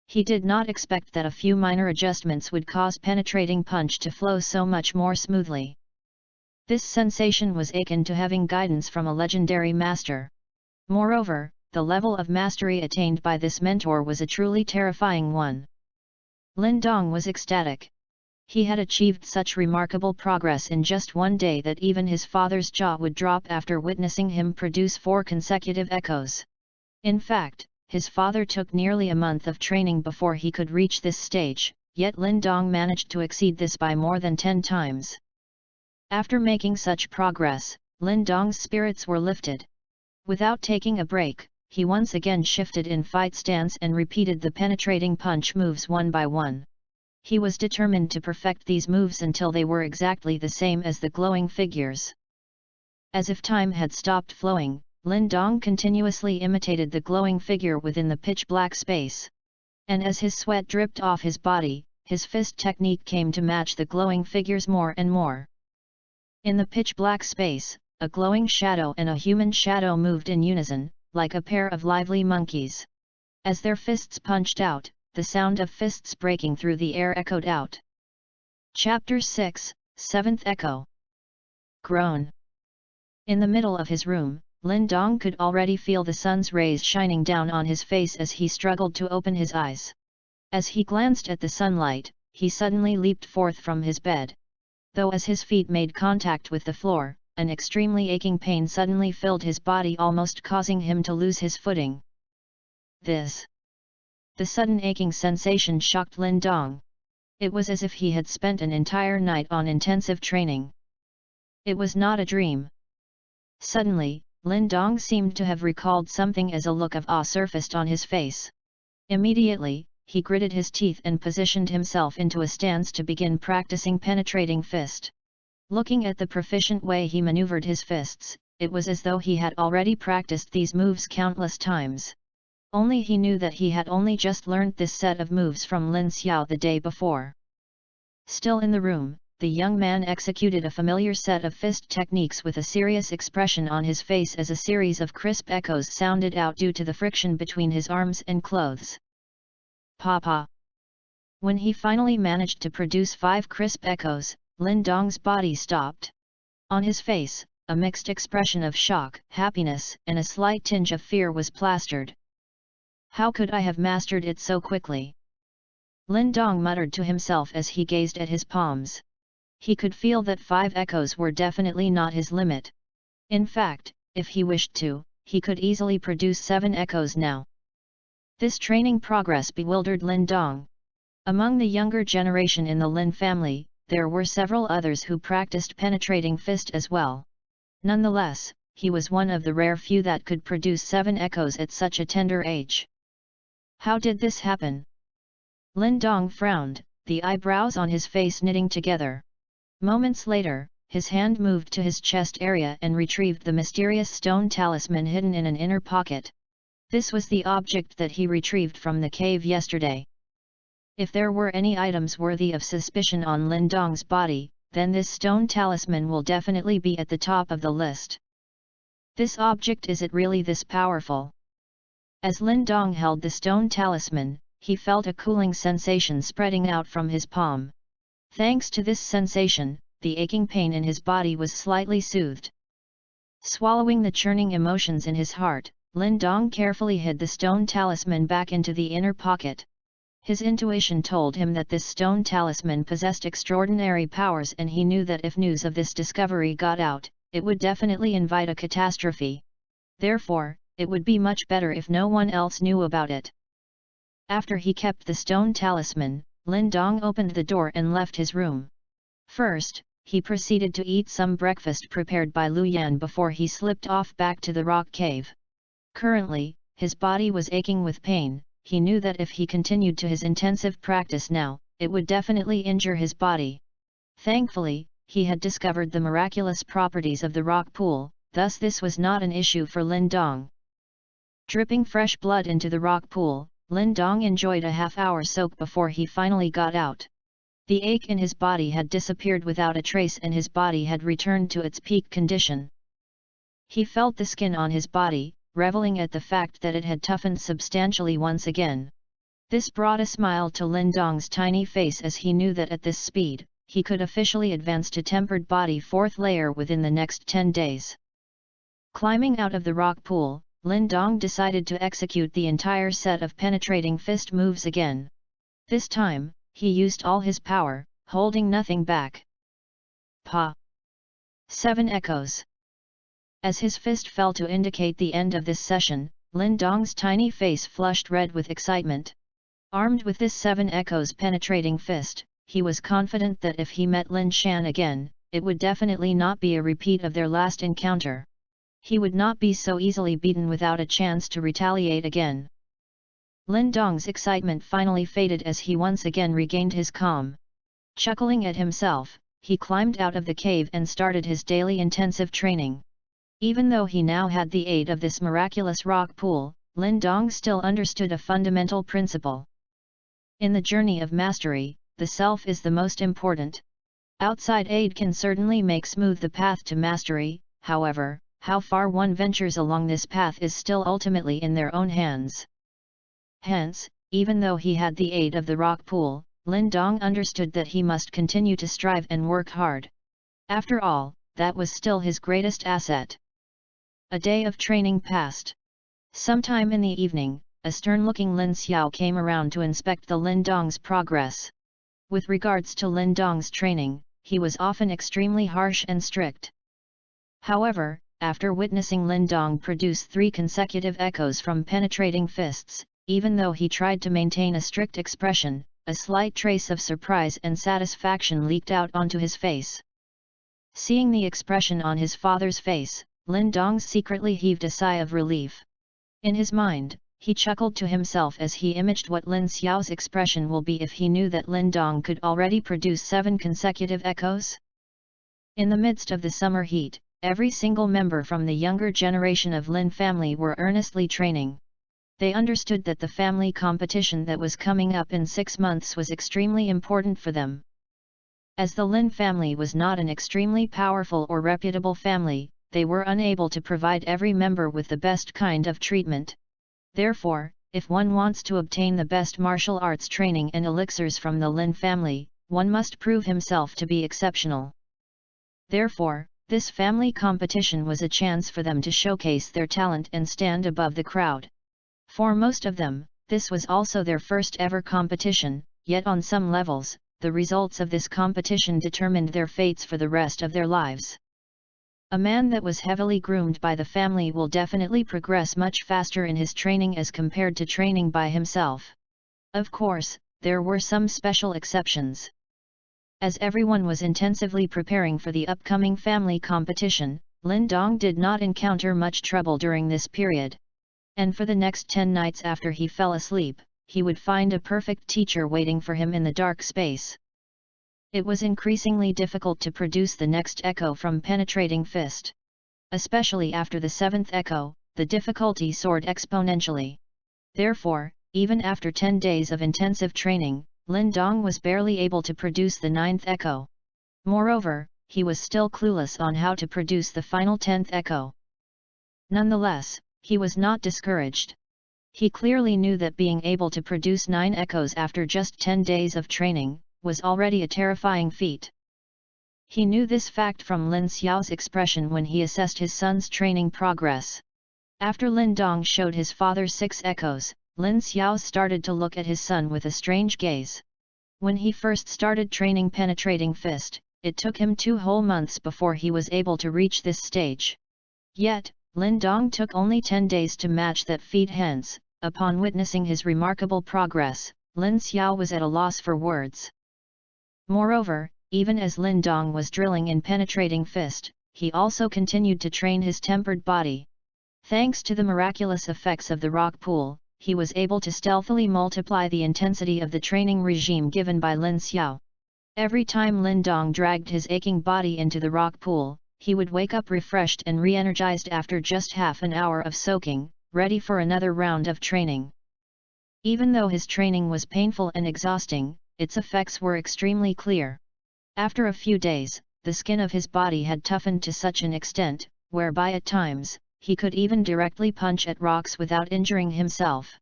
He did not expect that a few minor adjustments would cause penetrating punch to flow so much more smoothly. This sensation was akin to having guidance from a legendary master. Moreover, the level of mastery attained by this mentor was a truly terrifying one. Lin Dong was ecstatic. He had achieved such remarkable progress in just one day that even his father's jaw would drop after witnessing him produce 4 consecutive echoes. In fact, his father took nearly a month of training before he could reach this stage, yet Lin Dong managed to exceed this by more than 10 times. After making such progress, Lin Dong's spirits were lifted. Without taking a break, he once again shifted in fight stance and repeated the penetrating punch moves one by one. He was determined to perfect these moves until they were exactly the same as the glowing figures. As if time had stopped flowing, Lin Dong continuously imitated the glowing figure within the pitch-black space. And as his sweat dripped off his body, his fist technique came to match the glowing figures more and more. In the pitch-black space, a glowing shadow and a human shadow moved in unison, like a pair of lively monkeys. As their fists punched out, the sound of fists breaking through the air echoed out. Chapter 6, 7th Echo. Groan. In the middle of his room, Lin Dong could already feel the sun's rays shining down on his face as he struggled to open his eyes. As he glanced at the sunlight, he suddenly leaped forth from his bed. Though as his feet made contact with the floor, an extremely aching pain suddenly filled his body, almost causing him to lose his footing. The sudden aching sensation shocked Lin Dong. It was as if he had spent an entire night on intensive training. It was not a dream. Suddenly, Lin Dong seemed to have recalled something as a look of awe surfaced on his face. Immediately, he gritted his teeth and positioned himself into a stance to begin practicing penetrating fist. Looking at the proficient way he maneuvered his fists, it was as though he had already practiced these moves countless times. Only he knew that he had only just learnt this set of moves from Lin Xiao the day before. Still in the room, the young man executed a familiar set of fist techniques with a serious expression on his face as a series of crisp echoes sounded out due to the friction between his arms and clothes. Pa. When he finally managed to produce 5 crisp echoes, Lin Dong's body stopped. On his face, a mixed expression of shock, happiness, and a slight tinge of fear was plastered. How could I have mastered it so quickly? Lin Dong muttered to himself as he gazed at his palms. He could feel that 5 echoes were definitely not his limit. In fact, if he wished to, he could easily produce 7 echoes now. This training progress bewildered Lin Dong. Among the younger generation in the Lin family, there were several others who practiced penetrating fist as well. Nonetheless, he was one of the rare few that could produce 7 echoes at such a tender age. How did this happen? Lin Dong frowned, the eyebrows on his face knitting together. Moments later, his hand moved to his chest area and retrieved the mysterious stone talisman hidden in an inner pocket. This was the object that he retrieved from the cave yesterday. If there were any items worthy of suspicion on Lin Dong's body, then this stone talisman will definitely be at the top of the list. This object, is it really this powerful? As Lin Dong held the stone talisman, he felt a cooling sensation spreading out from his palm. Thanks to this sensation, the aching pain in his body was slightly soothed. Swallowing the churning emotions in his heart, Lin Dong carefully hid the stone talisman back into the inner pocket. His intuition told him that this stone talisman possessed extraordinary powers, and he knew that if news of this discovery got out, it would definitely invite a catastrophe. Therefore, it would be much better if no one else knew about it. After he kept the stone talisman, Lin Dong opened the door and left his room. First, he proceeded to eat some breakfast prepared by Lu Yan before he slipped off back to the rock cave. Currently, his body was aching with pain. He knew that if he continued to his intensive practice now, it would definitely injure his body. Thankfully, he had discovered the miraculous properties of the rock pool, thus this was not an issue for Lin Dong. Dripping fresh blood into the rock pool, Lin Dong enjoyed a half-hour soak before he finally got out. The ache in his body had disappeared without a trace and his body had returned to its peak condition. He felt the skin on his body, reveling at the fact that it had toughened substantially once again. This brought a smile to Lin Dong's tiny face as he knew that at this speed, he could officially advance to tempered body 4th layer within the next 10 days. Climbing out of the rock pool, Lin Dong decided to execute the entire set of penetrating fist moves again. This time, he used all his power, holding nothing back. Pa! 7 echoes. As his fist fell to indicate the end of this session, Lin Dong's tiny face flushed red with excitement. Armed with this 7 echoes penetrating fist, he was confident that if he met Lin Shan again, it would definitely not be a repeat of their last encounter. He would not be so easily beaten without a chance to retaliate again. Lin Dong's excitement finally faded as he once again regained his calm. Chuckling at himself, he climbed out of the cave and started his daily intensive training. Even though he now had the aid of this miraculous rock pool, Lin Dong still understood a fundamental principle. In the journey of mastery, the self is the most important. Outside aid can certainly make smooth the path to mastery, however, how far one ventures along this path is still ultimately in their own hands. Hence, even though he had the aid of the rock pool, Lin Dong understood that he must continue to strive and work hard. After all, that was still his greatest asset. A day of training passed. Sometime in the evening, a stern-looking Lin Xiao came around to inspect the Lin Dong's progress. With regards to Lin Dong's training, he was often extremely harsh and strict. However, after witnessing Lin Dong produce 3 consecutive echoes from penetrating fists, even though he tried to maintain a strict expression, a slight trace of surprise and satisfaction leaked out onto his face. Seeing the expression on his father's face, Lin Dong secretly heaved a sigh of relief. In his mind, he chuckled to himself as he imaged what Lin Xiao's expression will be if he knew that Lin Dong could already produce 7 consecutive echoes. In the midst of the summer heat, every single member from the younger generation of Lin family were earnestly training. They understood that the family competition that was coming up in 6 months was extremely important for them. As the Lin family was not an extremely powerful or reputable family, they were unable to provide every member with the best kind of treatment. Therefore, if one wants to obtain the best martial arts training and elixirs from the Lin family, one must prove himself to be exceptional. Therefore, this family competition was a chance for them to showcase their talent and stand above the crowd. For most of them, this was also their first ever competition, yet on some levels, the results of this competition determined their fates for the rest of their lives. A man that was heavily groomed by the family will definitely progress much faster in his training as compared to training by himself. Of course, there were some special exceptions. As everyone was intensively preparing for the upcoming family competition, Lin Dong did not encounter much trouble during this period. And for the next 10 nights after he fell asleep, he would find a perfect teacher waiting for him in the dark space. It was increasingly difficult to produce the next echo from penetrating fist. Especially after the 7th echo, the difficulty soared exponentially. Therefore, even after 10 days of intensive training, Lin Dong was barely able to produce the 9th echo. Moreover, he was still clueless on how to produce the final 10th echo. Nonetheless, he was not discouraged. He clearly knew that being able to produce 9 echoes after just 10 days of training was already a terrifying feat. He knew this fact from Lin Xiao's expression when he assessed his son's training progress. After Lin Dong showed his father 6 echoes, Lin Xiao started to look at his son with a strange gaze. When he first started training penetrating fist, it took him 2 whole months before he was able to reach this stage. Yet, Lin Dong took only 10 days to match that feat. Hence, upon witnessing his remarkable progress, Lin Xiao was at a loss for words. Moreover, even as Lin Dong was drilling in penetrating fist, he also continued to train his tempered body. Thanks to the miraculous effects of the rock pool, he was able to stealthily multiply the intensity of the training regime given by Lin Xiao. Every time Lin Dong dragged his aching body into the rock pool, he would wake up refreshed and re-energized after just half an hour of soaking, ready for another round of training. Even though his training was painful and exhausting, its effects were extremely clear. After a few days, the skin of his body had toughened to such an extent, whereby at times, he could even directly punch at rocks without injuring himself.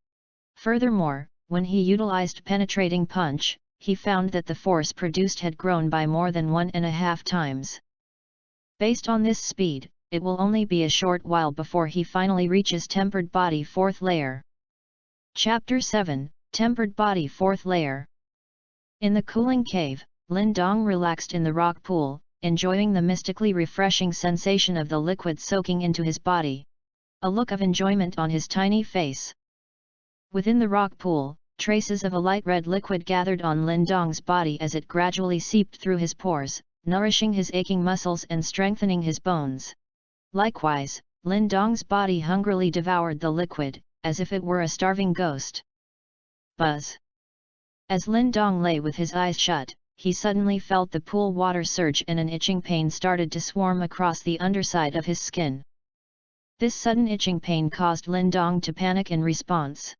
Furthermore, when he utilized penetrating punch, he found that the force produced had grown by more than 1.5 times. Based on this speed, it will only be a short while before he finally reaches tempered body 4th layer. Chapter 7, Tempered Body 4th Layer. In the cooling cave, Lin Dong relaxed in the rock pool, enjoying the mystically refreshing sensation of the liquid soaking into his body. A look of enjoyment on his tiny face. Within the rock pool, traces of a light red liquid gathered on Lin Dong's body as it gradually seeped through his pores, nourishing his aching muscles and strengthening his bones. Likewise, Lin Dong's body hungrily devoured the liquid, as if it were a starving ghost. Buzz! As Lin Dong lay with his eyes shut, he suddenly felt the pool water surge and an itching pain started to swarm across the underside of his skin. This sudden itching pain caused Lin Dong to panic in response.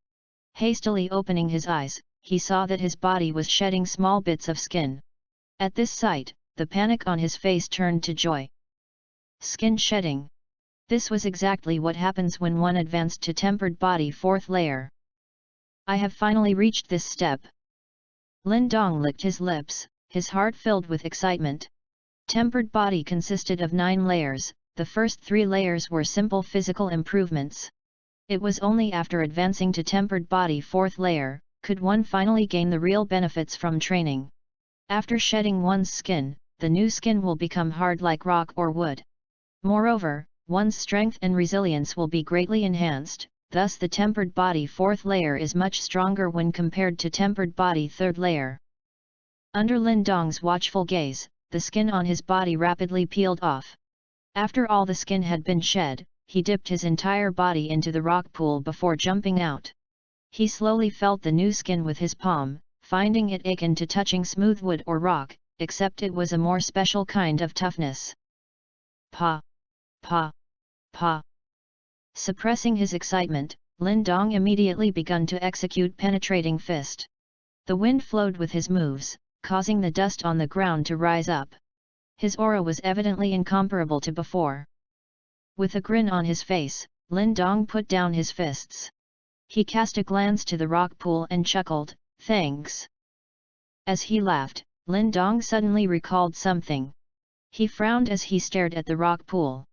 Hastily opening his eyes, he saw that his body was shedding small bits of skin. At this sight, the panic on his face turned to joy. Skin shedding. This was exactly what happens when one advanced to tempered body 4th layer. I have finally reached this step. Lin Dong licked his lips, his heart filled with excitement. Tempered body consisted of 9 layers, the first 3 layers were simple physical improvements. It was only after advancing to tempered body 4th layer, could one finally gain the real benefits from training. After shedding one's skin, the new skin will become hard like rock or wood. Moreover, one's strength and resilience will be greatly enhanced, thus the tempered body 4th layer is much stronger when compared to tempered body 3rd layer. Under Lin Dong's watchful gaze, the skin on his body rapidly peeled off. After all the skin had been shed, he dipped his entire body into the rock pool before jumping out. He slowly felt the new skin with his palm, finding it akin to touching smooth wood or rock, except it was a more special kind of toughness. Pa! Pa! Pa! Suppressing his excitement, Lin Dong immediately begun to execute penetrating fist. The wind flowed with his moves, causing the dust on the ground to rise up. His aura was evidently incomparable to before. With a grin on his face, Lin Dong put down his fists. He cast a glance to the rock pool and chuckled, "Thanks." As he laughed, Lin Dong suddenly recalled something. He frowned as he stared at the rock pool.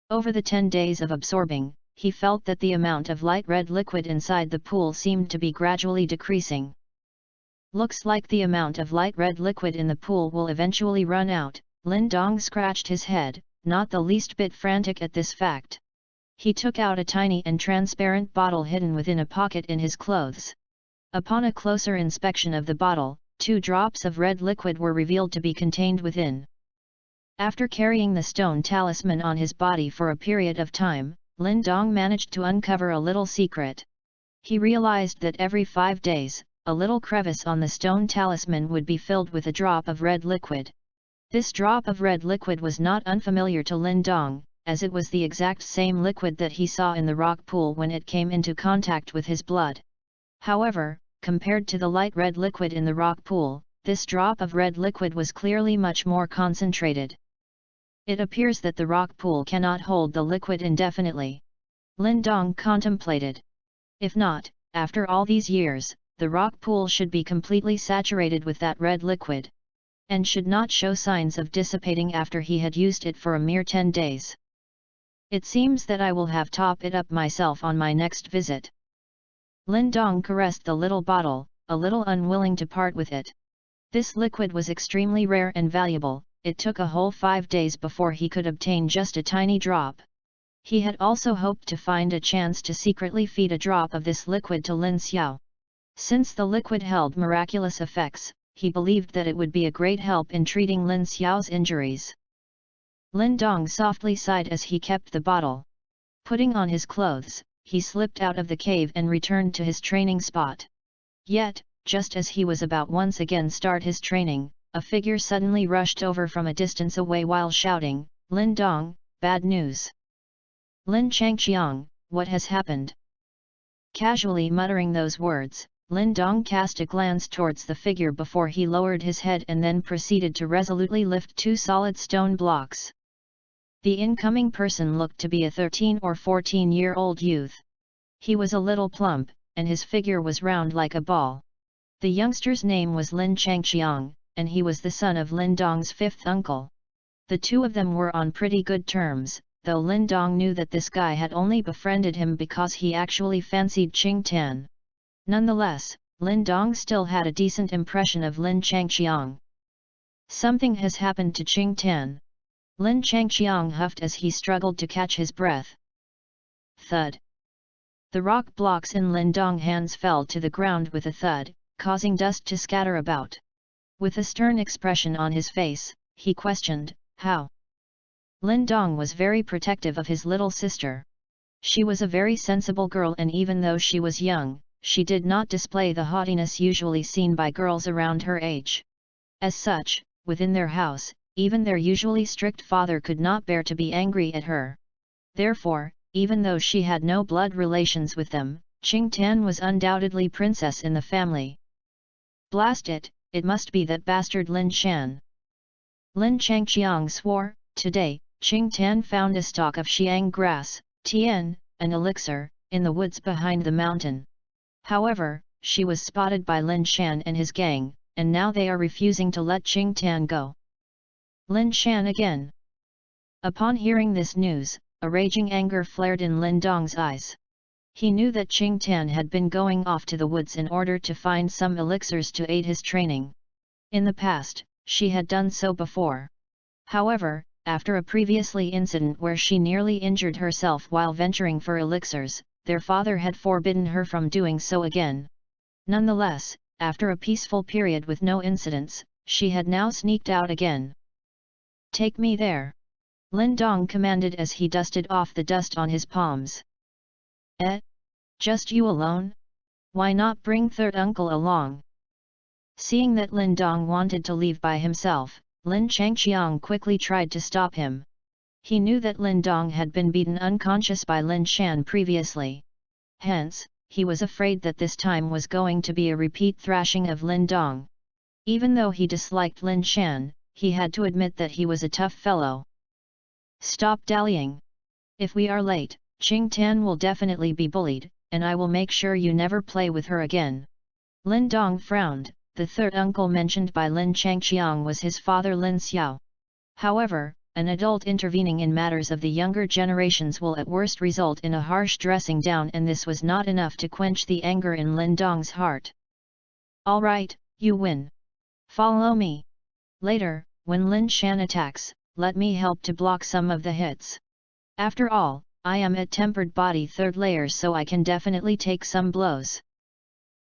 Over the 10 days of absorbing, he felt that the amount of light red liquid inside the pool seemed to be gradually decreasing. Looks like the amount of light red liquid in the pool will eventually run out. Lin Dong scratched his head, not the least bit frantic at this fact. He took out a tiny and transparent bottle hidden within a pocket in his clothes. Upon a closer inspection of the bottle, 2 drops of red liquid were revealed to be contained within. After carrying the stone talisman on his body for a period of time, Lin Dong managed to uncover a little secret. He realized that every 5 days, a little crevice on the stone talisman would be filled with a drop of red liquid. This drop of red liquid was not unfamiliar to Lin Dong, as it was the exact same liquid that he saw in the rock pool when it came into contact with his blood. However, compared to the light red liquid in the rock pool, this drop of red liquid was clearly much more concentrated. It appears that the rock pool cannot hold the liquid indefinitely. Lin Dong contemplated. If not, after all these years, the rock pool should be completely saturated with that red liquid, and should not show signs of dissipating after he had used it for a mere 10 days. It seems that I will have top it up myself on my next visit. Lin Dong caressed the little bottle, a little unwilling to part with it. This liquid was extremely rare and valuable. It took a whole 5 days before he could obtain just a tiny drop. He had also hoped to find a chance to secretly feed a drop of this liquid to Lin Xiao. Since the liquid held miraculous effects, he believed that it would be a great help in treating Lin Xiao's injuries. Lin Dong softly sighed as he kept the bottle. Putting on his clothes, he slipped out of the cave and returned to his training spot. Yet, just as he was about once again start his training, a figure suddenly rushed over from a distance away while shouting, "Lin Dong, bad news! Lin Changqiang, what has happened?" Casually muttering those words, Lin Dong cast a glance towards the figure before he lowered his head and then proceeded to resolutely lift 2 solid stone blocks. The incoming person looked to be a 13 or 14-year-old youth. He was a little plump, and his figure was round like a ball. The youngster's name was Lin Changqiang, and he was the son of Lin Dong's 5th uncle. The two of them were on pretty good terms, though Lin Dong knew that this guy had only befriended him because he actually fancied Qing Tan. Nonetheless, Lin Dong still had a decent impression of Lin Changqiang. "Something has happened to Qing Tan." Lin Changqiang huffed as he struggled to catch his breath. Thud. The rock blocks in Lin Dong's hands fell to the ground with a thud, causing dust to scatter about. With a stern expression on his face, he questioned, "How?" Lin Dong was very protective of his little sister. She was a very sensible girl, and even though she was young, she did not display the haughtiness usually seen by girls around her age. As such, within their house, even their usually strict father could not bear to be angry at her. Therefore, even though she had no blood relations with them, Qing Tan was undoubtedly princess in the family. Blast it, it must be that bastard Lin Shan. Lin Changqiang swore. Today, Qing Tan found a stalk of xiang grass, tian, an elixir, in the woods behind the mountain. However, she was spotted by Lin Shan and his gang, and now they are refusing to let Qing Tan go. Lin Shan again. Upon hearing this news, a raging anger flared in Lin Dong's eyes. He knew that Qing Tan had been going off to the woods in order to find some elixirs to aid his training. In the past, she had done so before. However, after a previously incident where she nearly injured herself while venturing for elixirs, their father had forbidden her from doing so again. Nonetheless, after a peaceful period with no incidents, she had now sneaked out again. "Take me there," Lin Dong commanded as he dusted off the dust on his palms. Just you alone? Why not bring third uncle along?" Seeing that Lin Dong wanted to leave by himself, Lin Changqiang quickly tried to stop him. He knew that Lin Dong had been beaten unconscious by Lin Shan previously. Hence, he was afraid that this time was going to be a repeat thrashing of Lin Dong. Even though he disliked Lin Shan, he had to admit that he was a tough fellow. "Stop dallying. If we are late, Qing Tan will definitely be bullied, and I will make sure you never play with her again." Lin Dong frowned. The third uncle mentioned by Lin Changqiang was his father Lin Xiao. However, an adult intervening in matters of the younger generations will at worst result in a harsh dressing down, and this was not enough to quench the anger in Lin Dong's heart. "All right, you win. Follow me. Later, when Lin Shan attacks, let me help to block some of the hits. After all, I am at tempered body third layer, so I can definitely take some blows."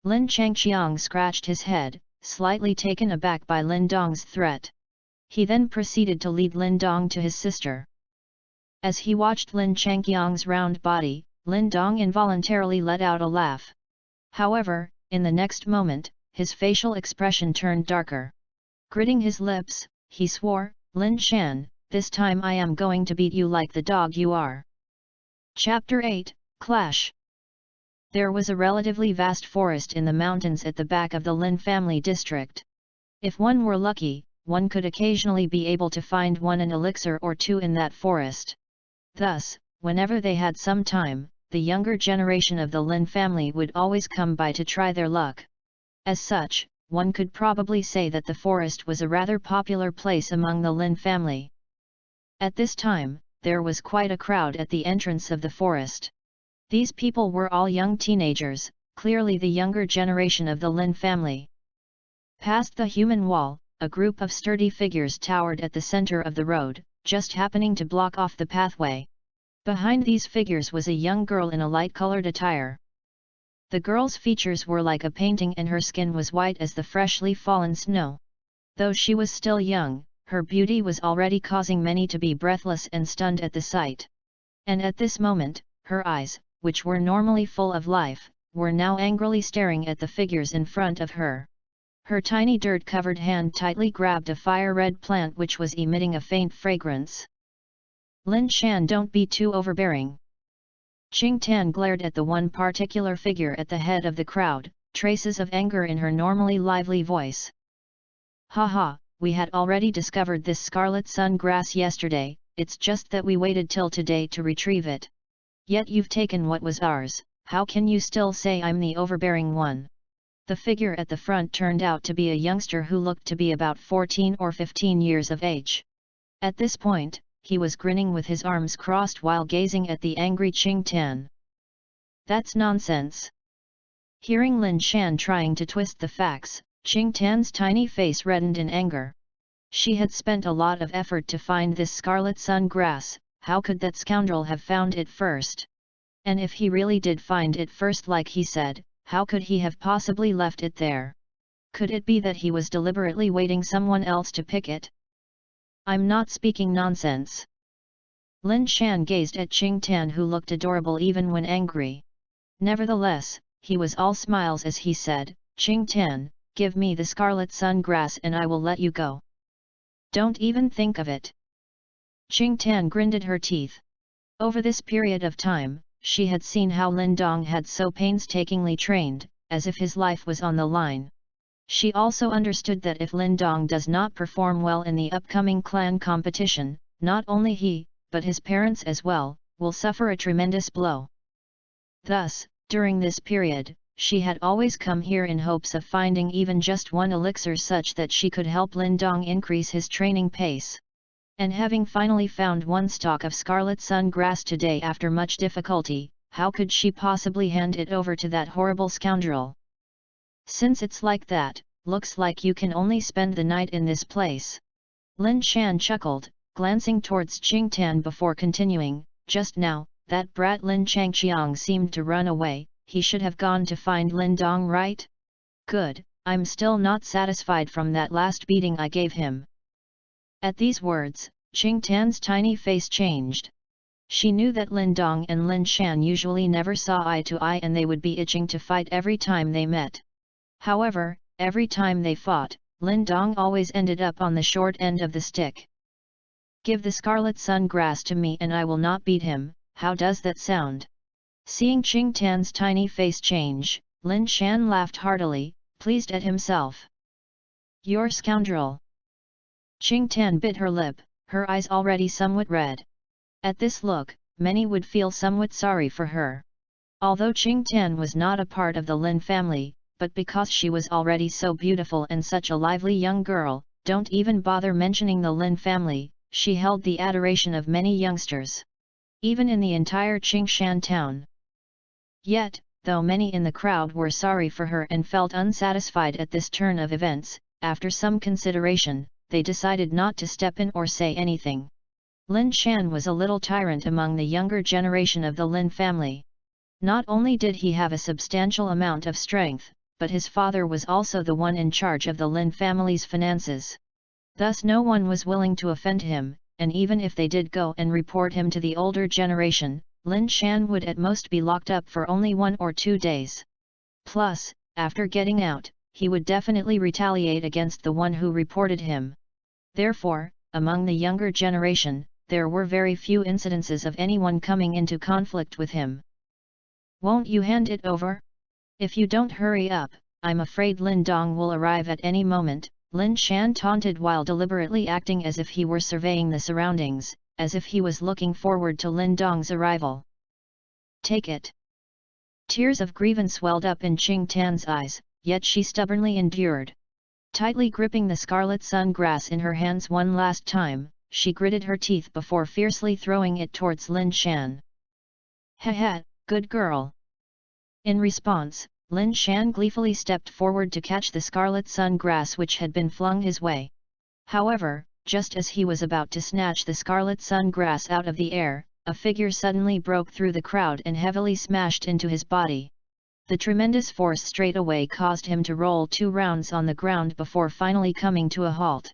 Lin Changqiang scratched his head, slightly taken aback by Lin Dong's threat. He then proceeded to lead Lin Dong to his sister. As he watched Lin Changqiang's round body, Lin Dong involuntarily let out a laugh. However, in the next moment, his facial expression turned darker. Gritting his lips, he swore, "Lin Shan, this time I am going to beat you like the dog you are." Chapter 8, Clash. There was a relatively vast forest in the mountains at the back of the Lin family district. If one were lucky, one could occasionally be able to find an elixir or two in that forest. Thus, whenever they had some time, the younger generation of the Lin family would always come by to try their luck. As such, one could probably say that the forest was a rather popular place among the Lin family. At this time, there was quite a crowd at the entrance of the forest. These people were all young teenagers, clearly the younger generation of the Lin family. Past the human wall, a group of sturdy figures towered at the center of the road, just happening to block off the pathway. Behind these figures was a young girl in a light-colored attire. The girl's features were like a painting and her skin was white as the freshly fallen snow. Though she was still young, her beauty was already causing many to be breathless and stunned at the sight. And at this moment, her eyes, which were normally full of life, were now angrily staring at the figures in front of her. Her tiny dirt-covered hand tightly grabbed a fire-red plant which was emitting a faint fragrance. "Lin Shan, don't be too overbearing." Qing Tan glared at the one particular figure at the head of the crowd, traces of anger in her normally lively voice. "Haha, we had already discovered this scarlet sun grass yesterday, it's just that we waited till today to retrieve it. Yet you've taken what was ours, how can you still say I'm the overbearing one?" The figure at the front turned out to be a youngster who looked to be about 14 or 15 years of age. At this point, he was grinning with his arms crossed while gazing at the angry Qing Tan. "That's nonsense." Hearing Lin Shan trying to twist the facts, Qing Tan's tiny face reddened in anger. She had spent a lot of effort to find this scarlet sun grass. How could that scoundrel have found it first? And if he really did find it first like he said, how could he have possibly left it there? Could it be that he was deliberately waiting someone else to pick it? "I'm not speaking nonsense." Lin Shan gazed at Qing Tan, who looked adorable even when angry. Nevertheless, he was all smiles as he said, "Qing Tan, give me the scarlet sun grass and I will let you go." "Don't even think of it." Qing Tan grinned at her teeth. Over this period of time, she had seen how Lin Dong had so painstakingly trained, as if his life was on the line. She also understood that if Lin Dong does not perform well in the upcoming clan competition, not only he, but his parents as well, will suffer a tremendous blow. Thus, during this period, she had always come here in hopes of finding even just one elixir such that she could help Lin Dong increase his training pace. And having finally found one stalk of scarlet sun grass today after much difficulty, how could she possibly hand it over to that horrible scoundrel? "Since it's like that, looks like you can only spend the night in this place." Lin Shan chuckled, glancing towards Qing Tan before continuing, just now, that brat Lin Changqiang seemed to run away, he should have gone to find Lin Dong, right? Good, I'm still not satisfied from that last beating I gave him. At these words, Qing Tan's tiny face changed. She knew that Lin Dong and Lin Shan usually never saw eye to eye and they would be itching to fight every time they met. However, every time they fought, Lin Dong always ended up on the short end of the stick. Give the Scarlet Sun Grass to me and I will not beat him, how does that sound? Seeing Qing Tan's tiny face change, Lin Shan laughed heartily, pleased at himself. You're scoundrel! Qing Tan bit her lip, her eyes already somewhat red. At this look, many would feel somewhat sorry for her. Although Qing Tan was not a part of the Lin family, but because she was already so beautiful and such a lively young girl, don't even bother mentioning the Lin family, she held the adoration of many youngsters. Even in the entire Qingshan town. Yet, though many in the crowd were sorry for her and felt unsatisfied at this turn of events, after some consideration, they decided not to step in or say anything. Lin Shan was a little tyrant among the younger generation of the Lin family. Not only did he have a substantial amount of strength, but his father was also the one in charge of the Lin family's finances. Thus no one was willing to offend him, and even if they did go and report him to the older generation, Lin Shan would at most be locked up for only 1 or 2 days. Plus, after getting out, he would definitely retaliate against the one who reported him. Therefore, among the younger generation, there were very few incidences of anyone coming into conflict with him. Won't you hand it over? If you don't hurry up, I'm afraid Lin Dong will arrive at any moment, Lin Shan taunted while deliberately acting as if he were surveying the surroundings, as if he was looking forward to Lin Dong's arrival. Take it. Tears of grievance welled up in Qing Tan's eyes, yet she stubbornly endured. Tightly gripping the Scarlet Sun Grass in her hands one last time, she gritted her teeth before fiercely throwing it towards Lin Shan. Ha, good girl! In response, Lin Shan gleefully stepped forward to catch the Scarlet Sun Grass which had been flung his way. However, just as he was about to snatch the Scarlet Sun Grass out of the air, a figure suddenly broke through the crowd and heavily smashed into his body. The tremendous force straightaway caused him to roll 2 rounds on the ground before finally coming to a halt.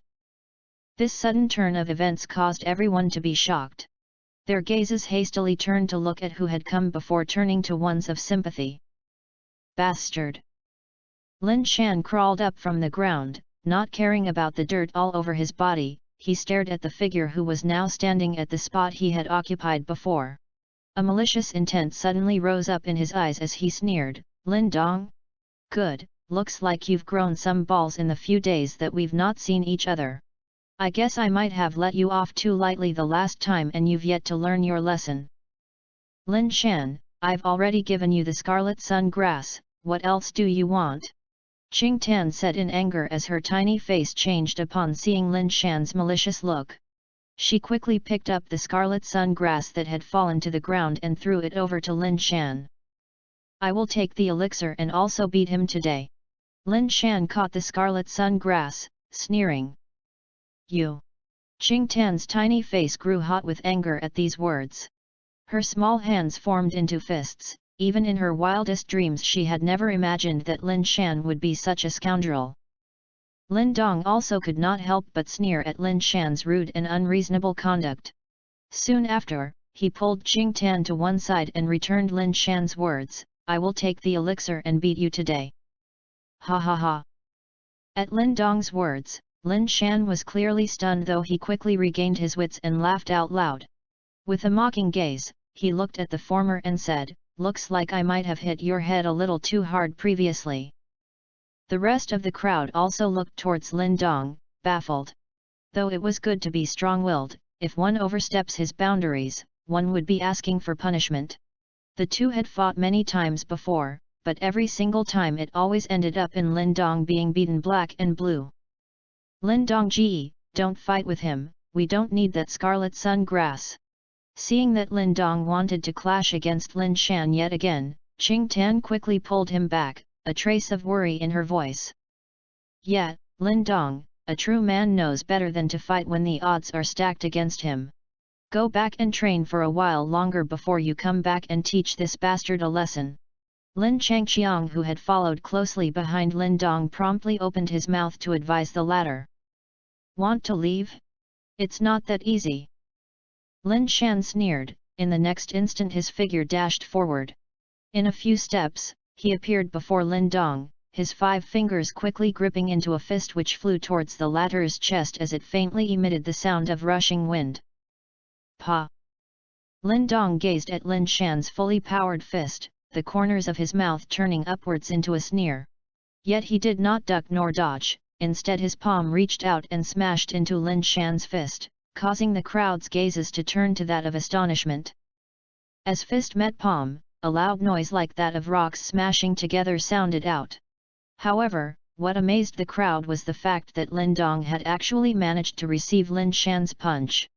This sudden turn of events caused everyone to be shocked. Their gazes hastily turned to look at who had come before turning to ones of sympathy. Bastard! Lin Shan crawled up from the ground, not caring about the dirt all over his body. He stared at the figure who was now standing at the spot he had occupied before. A malicious intent suddenly rose up in his eyes as he sneered, Lin Dong? Good, looks like you've grown some balls in the few days that we've not seen each other. I guess I might have let you off too lightly the last time and you've yet to learn your lesson. Lin Shan, I've already given you the Scarlet Sun Grass, what else do you want? Qing Tan said in anger as her tiny face changed upon seeing Lin Shan's malicious look. She quickly picked up the Scarlet Sun Grass that had fallen to the ground and threw it over to Lin Shan. I will take the elixir and also beat him today. Lin Shan caught the Scarlet Sun Grass, sneering. You! Qing Tan's tiny face grew hot with anger at these words. Her small hands formed into fists. Even in her wildest dreams she had never imagined that Lin Shan would be such a scoundrel. Lin Dong also could not help but sneer at Lin Shan's rude and unreasonable conduct. Soon after, he pulled Qing Tan to one side and returned Lin Shan's words, I will take the elixir and beat you today. Ha ha ha. At Lin Dong's words, Lin Shan was clearly stunned, though he quickly regained his wits and laughed out loud. With a mocking gaze, he looked at the former and said, looks like I might have hit your head a little too hard previously. The rest of the crowd also looked towards Lin Dong, baffled. Though it was good to be strong-willed, if one oversteps his boundaries, one would be asking for punishment. The two had fought many times before, but every single time it always ended up in Lin Dong being beaten black and blue. Lin Dong ji, don't fight with him, we don't need that Scarlet Sun Grass. Seeing that Lin Dong wanted to clash against Lin Shan yet again, Qing Tan quickly pulled him back, a trace of worry in her voice. Yeah, Lin Dong, a true man knows better than to fight when the odds are stacked against him. Go back and train for a while longer before you come back and teach this bastard a lesson. Lin Changqiang, who had followed closely behind Lin Dong, promptly opened his mouth to advise the latter. Want to leave? It's not that easy. Lin Shan sneered. In the next instant his figure dashed forward. In a few steps, he appeared before Lin Dong, his 5 fingers quickly gripping into a fist which flew towards the latter's chest as it faintly emitted the sound of rushing wind. Pa! Lin Dong gazed at Lin Shan's fully powered fist, the corners of his mouth turning upwards into a sneer. Yet he did not duck nor dodge, instead his palm reached out and smashed into Lin Shan's fist, causing the crowd's gazes to turn to that of astonishment. As fist met palm, a loud noise like that of rocks smashing together sounded out. However, what amazed the crowd was the fact that Lin Dong had actually managed to receive Lin Shan's punch.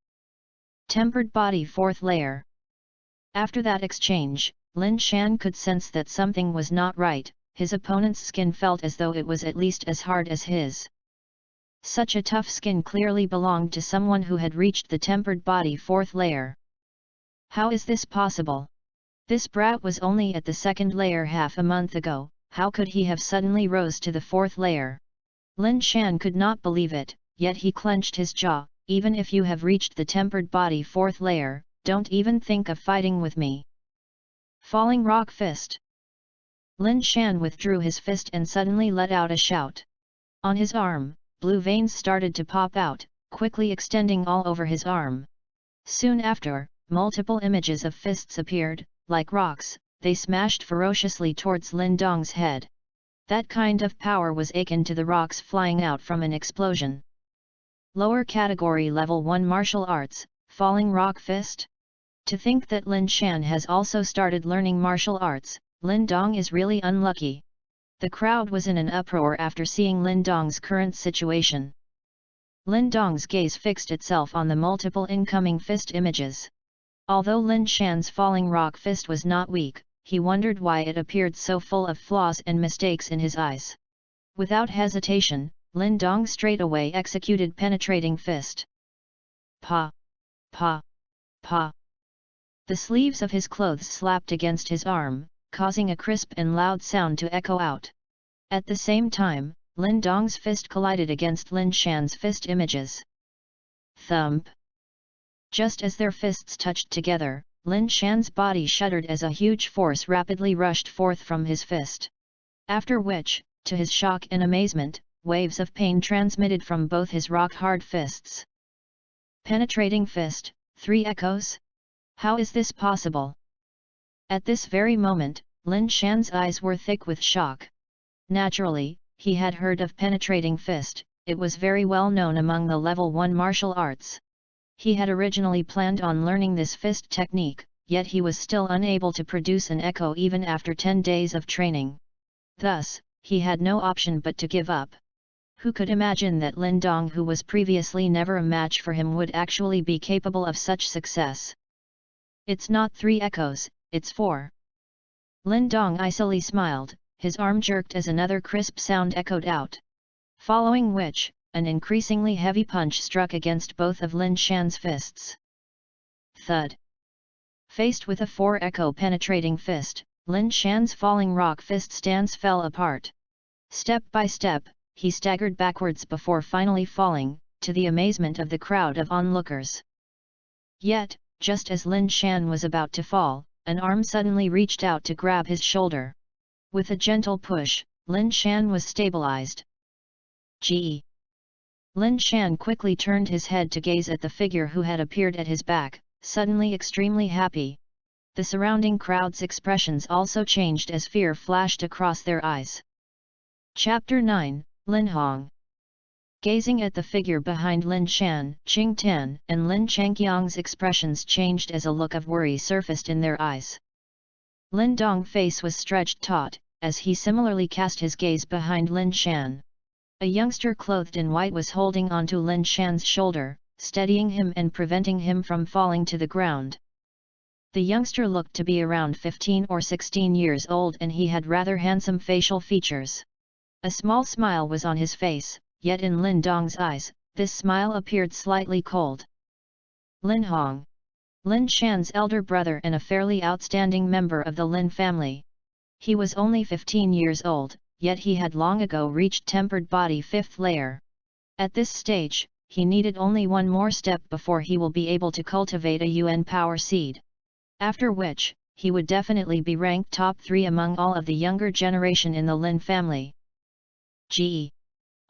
Tempered body 4th layer. After that exchange, Lin Shan could sense that something was not right. His opponent's skin felt as though it was at least as hard as his. Such a tough skin clearly belonged to someone who had reached the tempered body 4th layer. How is this possible? This brat was only at the 2nd layer half a month ago, how could he have suddenly rose to the 4th layer? Lin Shan could not believe it, yet he clenched his jaw. Even if you have reached the tempered body 4th layer, don't even think of fighting with me. Falling rock fist. Lin Shan withdrew his fist and suddenly let out a shout. On his arm, blue veins started to pop out, quickly extending all over his arm. Soon after, multiple images of fists appeared, like rocks, they smashed ferociously towards Lin Dong's head. That kind of power was akin to the rocks flying out from an explosion. Lower category level 1 martial arts, falling rock fist? To think that Lin Shan has also started learning martial arts, Lin Dong is really unlucky. The crowd was in an uproar after seeing Lin Dong's current situation. Lin Dong's gaze fixed itself on the multiple incoming fist images. Although Lin Shan's falling rock fist was not weak, he wondered why it appeared so full of flaws and mistakes in his eyes. Without hesitation, Lin Dong straightaway executed penetrating fist. Pa! Pa! Pa! The sleeves of his clothes slapped against his arm, causing a crisp and loud sound to echo out. At the same time, Lin Dong's fist collided against Lin Shan's fist images. Thump! Just as their fists touched together, Lin Shan's body shuddered as a huge force rapidly rushed forth from his fist. After which, to his shock and amazement, waves of pain transmitted from both his rock-hard fists. Penetrating fist, 3 echoes? How is this possible? At this very moment, Lin Shan's eyes were thick with shock. Naturally, he had heard of penetrating fist, it was very well known among the level 1 martial arts. He had originally planned on learning this fist technique, yet he was still unable to produce an echo even after 10 days of training. Thus, he had no option but to give up. Who could imagine that Lin Dong, who was previously never a match for him, would actually be capable of such success? It's not 3 echoes, it's 4. Lin Dong icily smiled, his arm jerked as another crisp sound echoed out. Following which, an increasingly heavy punch struck against both of Lin Shan's fists. Thud! Faced with a 4-echo penetrating fist, Lin Shan's falling rock fist stance fell apart. Step by step, he staggered backwards before finally falling, to the amazement of the crowd of onlookers. Yet, just as Lin Shan was about to fall, an arm suddenly reached out to grab his shoulder. With a gentle push, Lin Shan was stabilized. Gee! Lin Shan quickly turned his head to gaze at the figure who had appeared at his back, suddenly extremely happy. The surrounding crowd's expressions also changed as fear flashed across their eyes. Chapter 9, Lin Hong. Gazing at the figure behind Lin Shan, Qing Tian and Lin Changqiang's expressions changed as a look of worry surfaced in their eyes. Lin Dong's face was stretched taut, as he similarly cast his gaze behind Lin Shan. A youngster clothed in white was holding onto Lin Shan's shoulder, steadying him and preventing him from falling to the ground. The youngster looked to be around 15 or 16 years old and he had rather handsome facial features. A small smile was on his face, yet in Lin Dong's eyes, this smile appeared slightly cold. Lin Hong, Lin Shan's elder brother and a fairly outstanding member of the Lin family. He was only 15 years old, yet he had long ago reached tempered body 5th layer. At this stage, he needed only one more step before he will be able to cultivate a Yuan power seed. After which, he would definitely be ranked top 3 among all of the younger generation in the Lin family. Ge.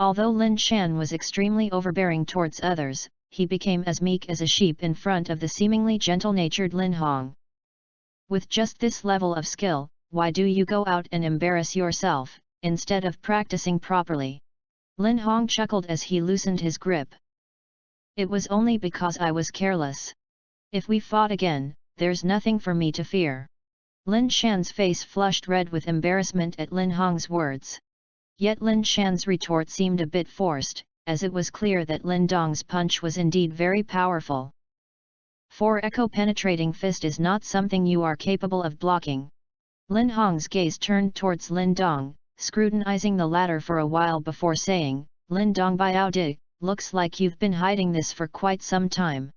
Although Lin Shan was extremely overbearing towards others, he became as meek as a sheep in front of the seemingly gentle-natured Lin Hong. With just this level of skill, why do you go out and embarrass yourself, instead of practicing properly? Lin Hong chuckled as he loosened his grip. It was only because I was careless. If we fought again, there's nothing for me to fear. Lin Shan's face flushed red with embarrassment at Lin Hong's words. Yet Lin Shan's retort seemed a bit forced, as it was clear that Lin Dong's punch was indeed very powerful. For echo-penetrating fist is not something you are capable of blocking. Lin Hong's gaze turned towards Lin Dong, scrutinizing the latter for a while before saying, Lin Dong Biao Di, looks like you've been hiding this for quite some time.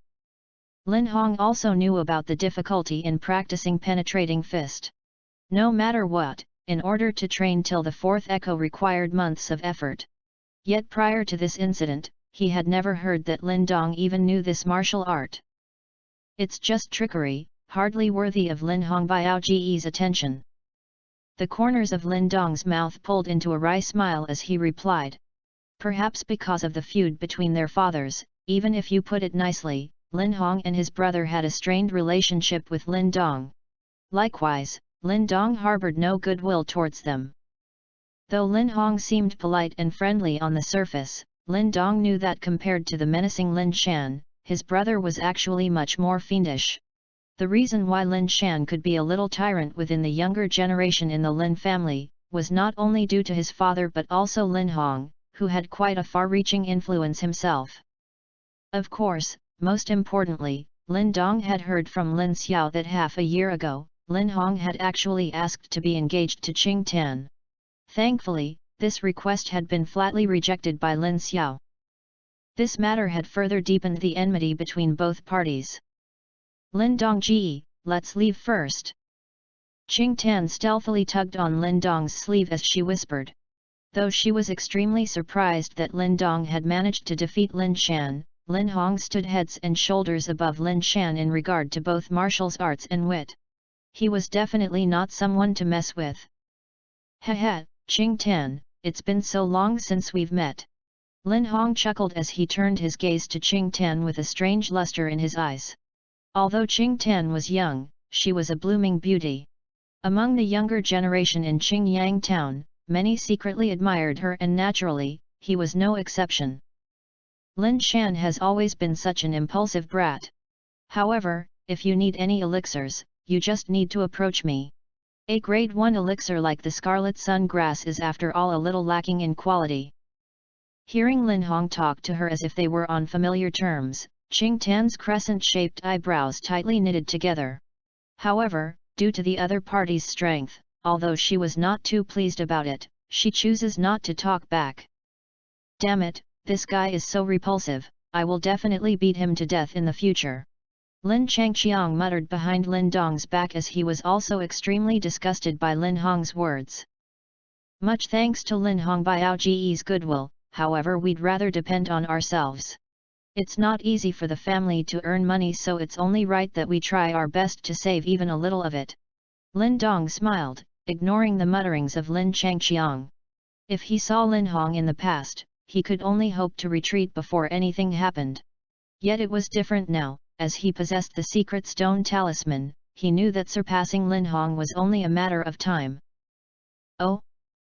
Lin Hong also knew about the difficulty in practicing penetrating fist. No matter what, in order to train till the 4th echo required months of effort. Yet prior to this incident, he had never heard that Lin Dong even knew this martial art. It's just trickery, hardly worthy of Lin Hong Biao Ji's attention. The corners of Lin Dong's mouth pulled into a wry smile as he replied. Perhaps because of the feud between their fathers, even if you put it nicely, Lin Hong and his brother had a strained relationship with Lin Dong. Likewise, Lin Dong harbored no goodwill towards them. Though Lin Hong seemed polite and friendly on the surface, Lin Dong knew that compared to the menacing Lin Shan, his brother was actually much more fiendish. The reason why Lin Shan could be a little tyrant within the younger generation in the Lin family, was not only due to his father but also Lin Hong, who had quite a far-reaching influence himself. Of course, most importantly, Lin Dong had heard from Lin Xiao that half a year ago, Lin Hong had actually asked to be engaged to Qing Tan. Thankfully, this request had been flatly rejected by Lin Xiao. This matter had further deepened the enmity between both parties. Lin Dongji, let's leave first. Qing Tan stealthily tugged on Lin Dong's sleeve as she whispered. Though she was extremely surprised that Lin Dong had managed to defeat Lin Shan, Lin Hong stood heads and shoulders above Lin Shan in regard to both martial arts and wit. He was definitely not someone to mess with. Heh, Qing Tan, it's been so long since we've met. Lin Hong chuckled as he turned his gaze to Qing Tan with a strange luster in his eyes. Although Qing Tan was young, she was a blooming beauty. Among the younger generation in Qingyang town, many secretly admired her and naturally, he was no exception. Lin Shan has always been such an impulsive brat. However, if you need any elixirs, you just need to approach me. A grade 1 elixir like the Scarlet Sun Grass is after all a little lacking in quality. Hearing Lin Hong talk to her as if they were on familiar terms, Qing Tan's crescent-shaped eyebrows tightly knitted together. However, due to the other party's strength, although she was not too pleased about it, she chooses not to talk back. Damn it, this guy is so repulsive, I will definitely beat him to death in the future. Lin Changqiang muttered behind Lin Dong's back as he was also extremely disgusted by Lin Hong's words. Much thanks to Lin Hong Biao Ji's goodwill, however we'd rather depend on ourselves. It's not easy for the family to earn money, so it's only right that we try our best to save even a little of it. Lin Dong smiled, ignoring the mutterings of Lin Changqiang. If he saw Lin Hong in the past, he could only hope to retreat before anything happened. Yet it was different now, as he possessed the secret stone talisman, he knew that surpassing Lin Hong was only a matter of time. Oh!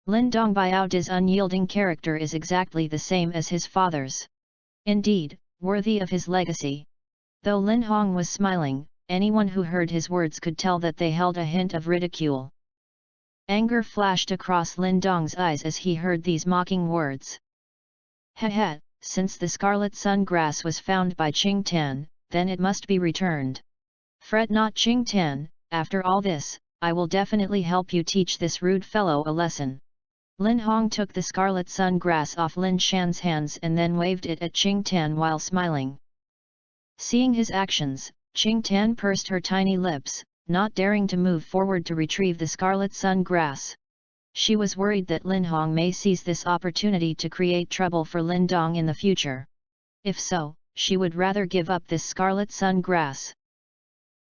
Lin Dong Biao's unyielding character is exactly the same as his father's. Indeed, worthy of his legacy. Though Lin Hong was smiling, anyone who heard his words could tell that they held a hint of ridicule. Anger flashed across Lin Dong's eyes as he heard these mocking words. Heh, since the Scarlet Sun Grass was found by Qing Tan, then it must be returned. Fret not, Qing Tan, after all this, I will definitely help you teach this rude fellow a lesson. Lin Hong took the scarlet sun grass off Lin Shan's hands and then waved it at Qing Tan while smiling. Seeing his actions, Qing Tan pursed her tiny lips, not daring to move forward to retrieve the scarlet sun grass. She was worried that Lin Hong may seize this opportunity to create trouble for Lin Dong in the future. If so, she would rather give up this scarlet sun grass.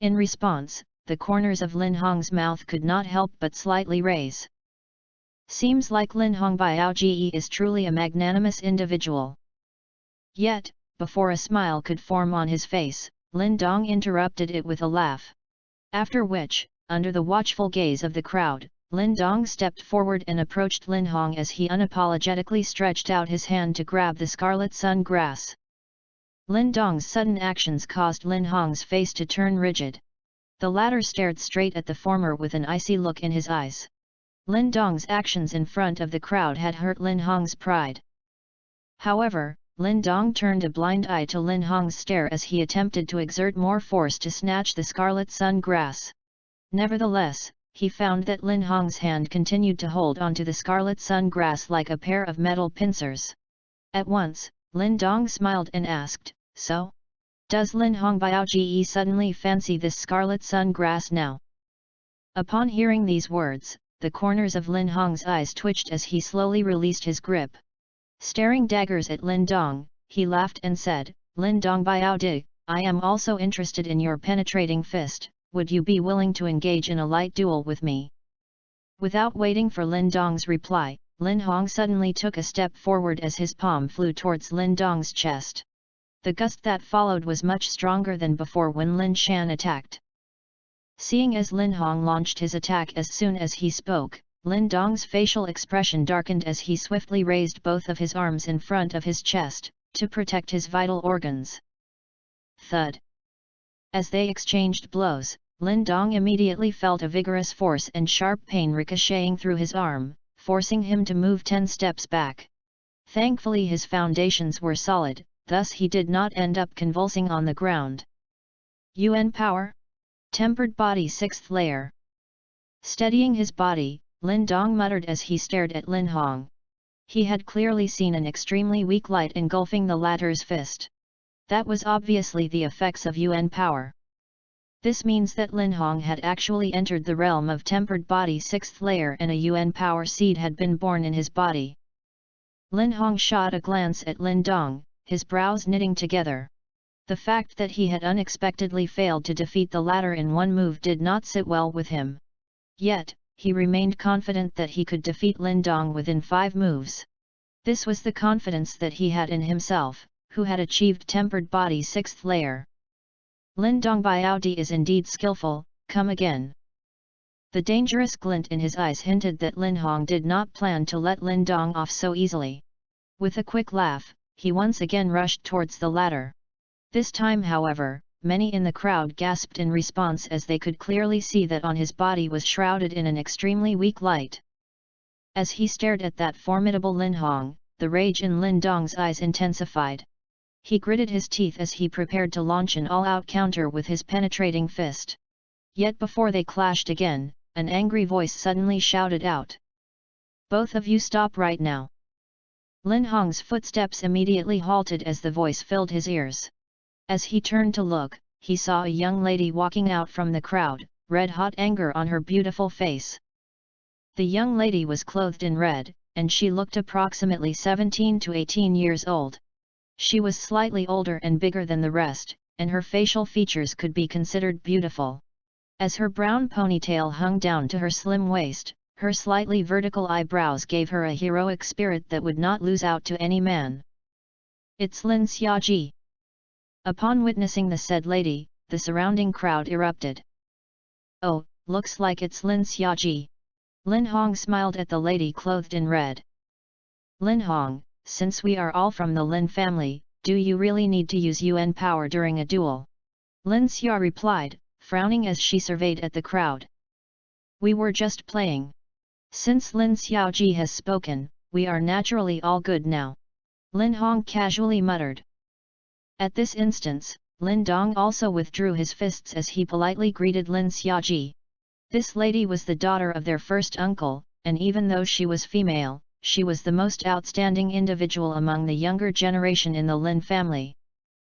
In response, the corners of Lin Hong's mouth could not help but slightly raise. Seems like Lin Hong Biaoji is truly a magnanimous individual. Yet, before a smile could form on his face, Lin Dong interrupted it with a laugh. After which, under the watchful gaze of the crowd, Lin Dong stepped forward and approached Lin Hong as he unapologetically stretched out his hand to grab the scarlet sun grass. Lin Dong's sudden actions caused Lin Hong's face to turn rigid. The latter stared straight at the former with an icy look in his eyes. Lin Dong's actions in front of the crowd had hurt Lin Hong's pride. However, Lin Dong turned a blind eye to Lin Hong's stare as he attempted to exert more force to snatch the scarlet sun grass. Nevertheless, he found that Lin Hong's hand continued to hold onto the scarlet sun grass like a pair of metal pincers. At once, Lin Dong smiled and asked, "So? Does Lin Hong Biaoji suddenly fancy this scarlet sun grass now?" Upon hearing these words, the corners of Lin Hong's eyes twitched as he slowly released his grip. Staring daggers at Lin Dong, he laughed and said, "Lin Dong Biaoji, I am also interested in your penetrating fist. Would you be willing to engage in a light duel with me?" Without waiting for Lin Dong's reply, Lin Hong suddenly took a step forward as his palm flew towards Lin Dong's chest. The gust that followed was much stronger than before when Lin Shan attacked. Seeing as Lin Hong launched his attack as soon as he spoke, Lin Dong's facial expression darkened as he swiftly raised both of his arms in front of his chest, to protect his vital organs. Thud! As they exchanged blows, Lin Dong immediately felt a vigorous force and sharp pain ricocheting through his arm, forcing him to move 10 steps back. Thankfully his foundations were solid, thus he did not end up convulsing on the ground. UN Power? Tempered Body 6th Layer. Steadying his body, Lin Dong muttered as he stared at Lin Hong. He had clearly seen an extremely weak light engulfing the latter's fist. That was obviously the effects of UN Power. This means that Lin Hong had actually entered the realm of Tempered Body 6th Layer and a UN Power seed had been born in his body. Lin Hong shot a glance at Lin Dong, his brows knitting together. The fact that he had unexpectedly failed to defeat the latter in one move did not sit well with him. Yet, he remained confident that he could defeat Lin Dong within 5 moves. This was the confidence that he had in himself, who had achieved Tempered Body 6th Layer. Lin Dong Biaoji is indeed skillful, come again. The dangerous glint in his eyes hinted that Lin Hong did not plan to let Lin Dong off so easily. With a quick laugh, he once again rushed towards the latter. This time however, many in the crowd gasped in response as they could clearly see that on his body was shrouded in an extremely weak light. As he stared at that formidable Lin Hong, the rage in Lin Dong's eyes intensified. He gritted his teeth as he prepared to launch an all-out counter with his penetrating fist. Yet before they clashed again, an angry voice suddenly shouted out, "Both of you stop right now!" Lin Hong's footsteps immediately halted as the voice filled his ears. As he turned to look, he saw a young lady walking out from the crowd, red-hot anger on her beautiful face. The young lady was clothed in red, and she looked approximately 17 to 18 years old. She was slightly older and bigger than the rest, and her facial features could be considered beautiful. As her brown ponytail hung down to her slim waist, her slightly vertical eyebrows gave her a heroic spirit that would not lose out to any man. "It's Lin Xiaoji!" Upon witnessing the said lady, the surrounding crowd erupted. "Oh, looks like it's Lin Xiaoji." Lin Hong smiled at the lady clothed in red. "Lin Hong, since we are all from the Lin family, do you really need to use UN power during a duel?" Lin Xia replied, frowning as she surveyed at the crowd. "We were just playing. Since Lin Xiaoji has spoken, we are naturally all good now," Lin Hong casually muttered. At this instance, Lin Dong also withdrew his fists as he politely greeted Lin Xiaoji. This lady was the daughter of their first uncle, and even though she was female, she was the most outstanding individual among the younger generation in the Lin family.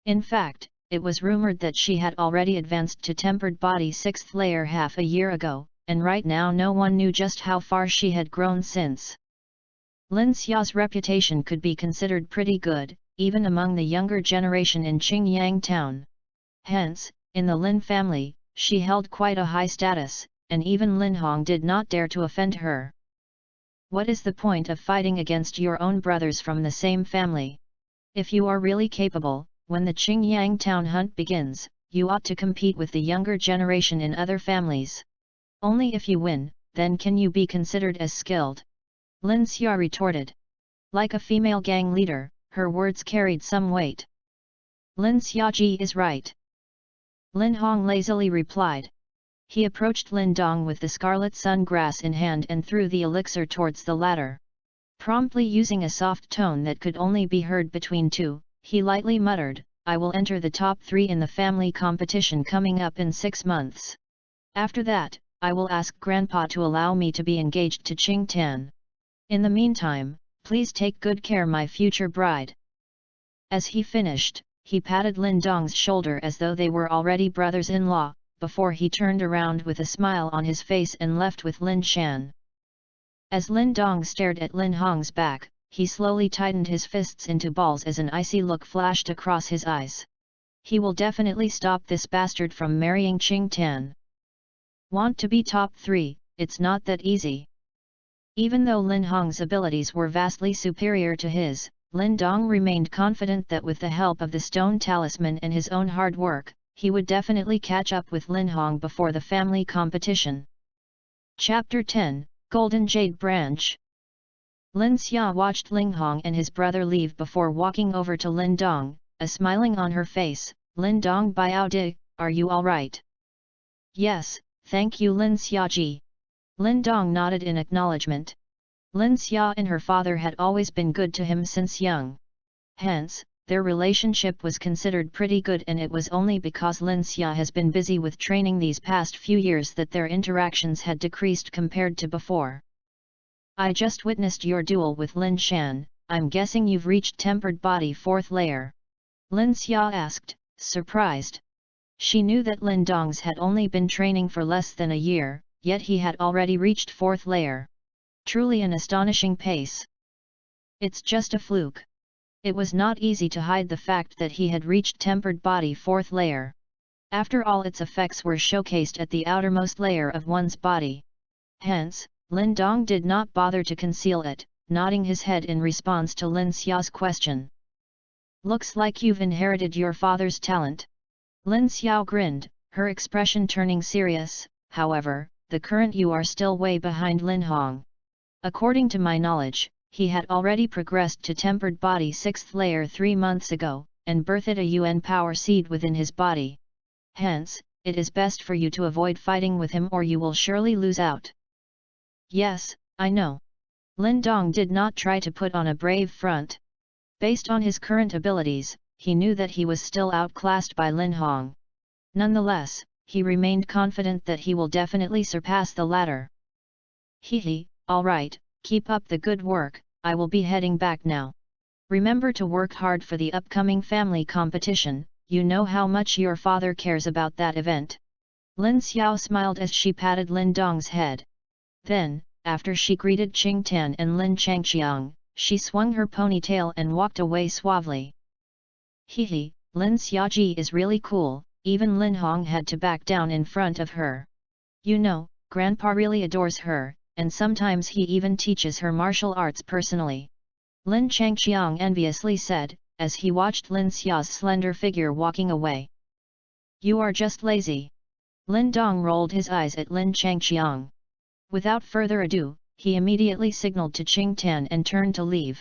In fact, it was rumored that she had already advanced to tempered body 6th layer half a year ago, and right now no one knew just how far she had grown since. Lin Xia's reputation could be considered pretty good, even among the younger generation in Qingyang town. Hence, in the Lin family, she held quite a high status, and even Lin Hong did not dare to offend her. What is the point of fighting against your own brothers from the same family? If you are really capable, when the Qingyang town hunt begins, you ought to compete with the younger generation in other families. Only if you win, then can you be considered as skilled. Lin Xia retorted. Like a female gang leader, her words carried some weight. Lin Xiaji is right. Lin Hong lazily replied. He approached Lin Dong with the scarlet sun grass in hand and threw the elixir towards the latter. Promptly using a soft tone that could only be heard between two, he lightly muttered, I will enter the top 3 in the family competition coming up in 6 months. After that, I will ask Grandpa to allow me to be engaged to Qing Tan. In the meantime, please take good care my future bride. As he finished, he patted Lin Dong's shoulder as though they were already brothers-in-law, before he turned around with a smile on his face and left with Lin Shan. As Lin Dong stared at Lin Hong's back, he slowly tightened his fists into balls as an icy look flashed across his eyes. He will definitely stop this bastard from marrying Qing Tan. Want to be top 3, it's not that easy. Even though Lin Hong's abilities were vastly superior to his, Lin Dong remained confident that with the help of the stone talisman and his own hard work, he would definitely catch up with Lin Hong before the family competition. Chapter 10, Golden Jade Branch. Lin Xia watched Lin Hong and his brother leave before walking over to Lin Dong, a smiling on her face. Lin Dong Biao Di, are you alright? Yes, thank you Lin Xiaji. Lin Dong nodded in acknowledgement. Lin Xia and her father had always been good to him since young. Hence, their relationship was considered pretty good, and it was only because Lin Xia has been busy with training these past few years that their interactions had decreased compared to before. I just witnessed your duel with Lin Shan, I'm guessing you've reached tempered body 4th layer. Lin Xia asked, surprised. She knew that Lin Dong's had only been training for less than a year, yet he had already reached 4th layer. Truly an astonishing pace. It's just a fluke. It was not easy to hide the fact that he had reached tempered body 4th layer. After all, its effects were showcased at the outermost layer of one's body. Hence, Lin Dong did not bother to conceal it, nodding his head in response to Lin Xia's question. Looks like you've inherited your father's talent. Lin Xiao grinned, her expression turning serious. However, the current you are still way behind Lin Hong. According to my knowledge, he had already progressed to tempered body 6th layer 3 months ago, and birthed a Yuan power seed within his body. Hence, it is best for you to avoid fighting with him or you will surely lose out. Yes, I know. Lin Dong did not try to put on a brave front. Based on his current abilities, he knew that he was still outclassed by Lin Hong. Nonetheless, he remained confident that he will definitely surpass the latter. Hehe, alright, keep up the good work, I will be heading back now. Remember to work hard for the upcoming family competition, you know how much your father cares about that event. Lin Xiao smiled as she patted Lin Dong's head. Then, after she greeted Qing Tan and Lin Changqiang, she swung her ponytail and walked away suavely. Hehe, Lin Xiaji is really cool, even Lin Hong had to back down in front of her. You know, Grandpa really adores her, and sometimes he even teaches her martial arts personally. Lin Changqiang enviously said, as he watched Lin Xia's slender figure walking away. You are just lazy. Lin Dong rolled his eyes at Lin Changqiang. Without further ado, he immediately signaled to Qing Tan and turned to leave.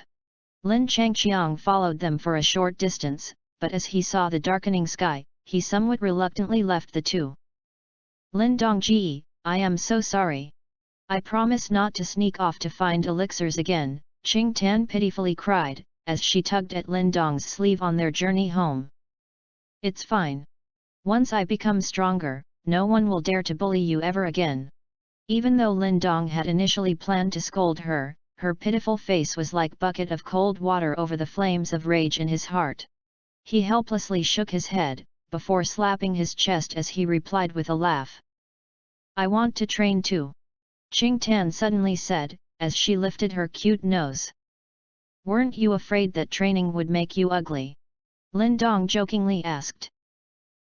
Lin Changqiang followed them for a short distance, but as he saw the darkening sky, he somewhat reluctantly left the two. Lin Dongji, I am so sorry. I promise not to sneak off to find elixirs again, Qing Tan pitifully cried, as she tugged at Lin Dong's sleeve on their journey home. It's fine. Once I become stronger, no one will dare to bully you ever again. Even though Lin Dong had initially planned to scold her, her pitiful face was like a bucket of cold water over the flames of rage in his heart. He helplessly shook his head, before slapping his chest as he replied with a laugh. I want to train too. Qing Tan suddenly said, as she lifted her cute nose. Weren't you afraid that training would make you ugly? Lin Dong jokingly asked.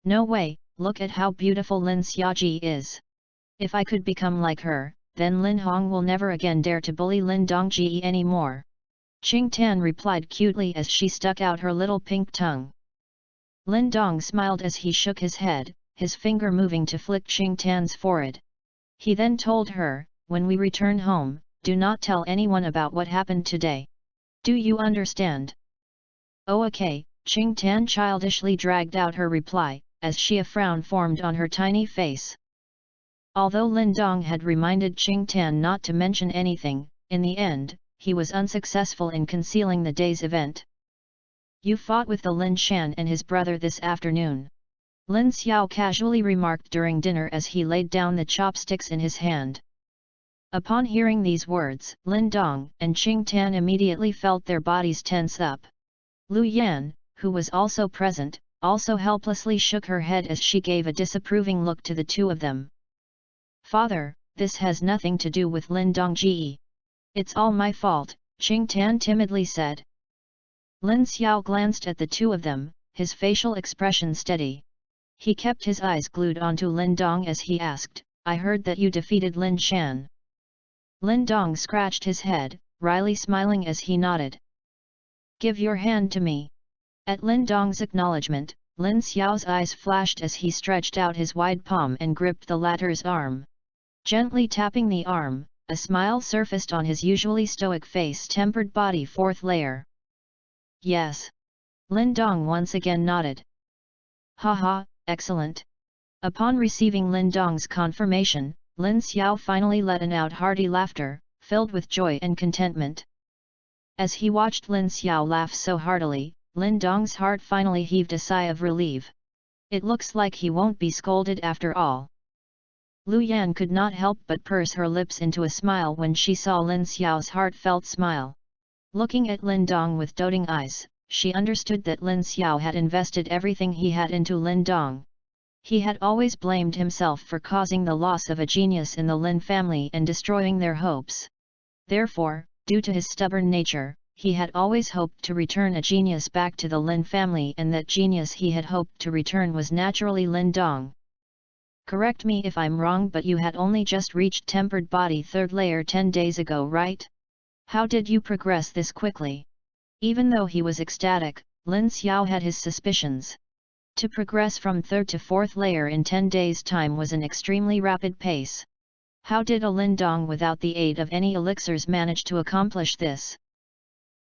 No way, look at how beautiful Lin Xiaoji is. If I could become like her, then Lin Hong will never again dare to bully Lin Dongji anymore. Qing Tan replied cutely as she stuck out her little pink tongue. Lin Dong smiled as he shook his head, his finger moving to flick Qing Tan's forehead. He then told her, when we return home, do not tell anyone about what happened today. Do you understand? Oh okay, Qing Tan childishly dragged out her reply, as a frown formed on her tiny face. Although Lin Dong had reminded Qing Tan not to mention anything, in the end, he was unsuccessful in concealing the day's event. You fought with the Lin Shan and his brother this afternoon. Lin Xiao casually remarked during dinner as he laid down the chopsticks in his hand. Upon hearing these words, Lin Dong and Qing Tan immediately felt their bodies tense up. Lu Yan, who was also present, also helplessly shook her head as she gave a disapproving look to the two of them. Father, this has nothing to do with Lin Dongji. It's all my fault, Qing Tan timidly said. Lin Xiao glanced at the two of them, his facial expression steady. He kept his eyes glued onto Lin Dong as he asked, I heard that you defeated Lin Shan. Lin Dong scratched his head, wryly smiling as he nodded. Give your hand to me. At Lin Dong's acknowledgement, Lin Xiao's eyes flashed as he stretched out his wide palm and gripped the latter's arm. Gently tapping the arm, a smile surfaced on his usually stoic face. Tempered body fourth layer. Yes. Lin Dong once again nodded. Haha, excellent. Upon receiving Lin Dong's confirmation, Lin Xiao finally let out hearty laughter, filled with joy and contentment. As he watched Lin Xiao laugh so heartily, Lin Dong's heart finally heaved a sigh of relief. It looks like he won't be scolded after all. Lu Yan could not help but purse her lips into a smile when she saw Lin Xiao's heartfelt smile. Looking at Lin Dong with doting eyes, she understood that Lin Xiao had invested everything he had into Lin Dong. He had always blamed himself for causing the loss of a genius in the Lin family and destroying their hopes. Therefore, due to his stubborn nature, he had always hoped to return a genius back to the Lin family, and that genius he had hoped to return was naturally Lin Dong. Correct me if I'm wrong, but you had only just reached tempered body third layer 10 days ago, right? How did you progress this quickly? Even though he was ecstatic, Lin Xiao had his suspicions. To progress from third to fourth layer in 10 days' time was an extremely rapid pace. How did a Lin Dong without the aid of any elixirs manage to accomplish this?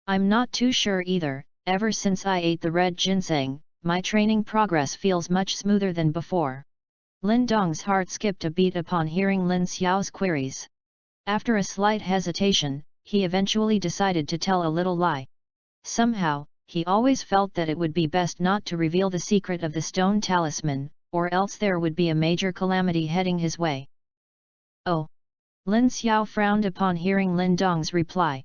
I'm not too sure either. Ever since I ate the red ginseng, my training progress feels much smoother than before. Lin Dong's heart skipped a beat upon hearing Lin Xiao's queries. After a slight hesitation, he eventually decided to tell a little lie. Somehow, he always felt that it would be best not to reveal the secret of the stone talisman, or else there would be a major calamity heading his way. Oh! Lin Xiao frowned upon hearing Lin Dong's reply.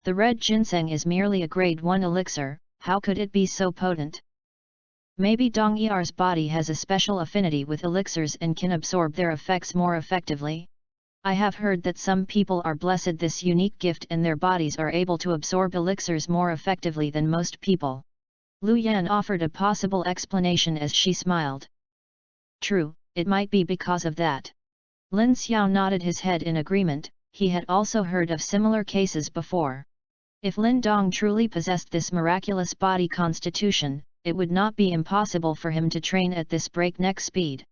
The red ginseng is merely a grade 1 elixir, how could it be so potent? Maybe Dong Er's body has a special affinity with elixirs and can absorb their effects more effectively. I have heard that some people are blessed this unique gift and their bodies are able to absorb elixirs more effectively than most people. Lu Yan offered a possible explanation as she smiled. True, it might be because of that. Lin Xiao nodded his head in agreement. He had also heard of similar cases before. If Lin Dong truly possessed this miraculous body constitution, it would not be impossible for him to train at this breakneck speed.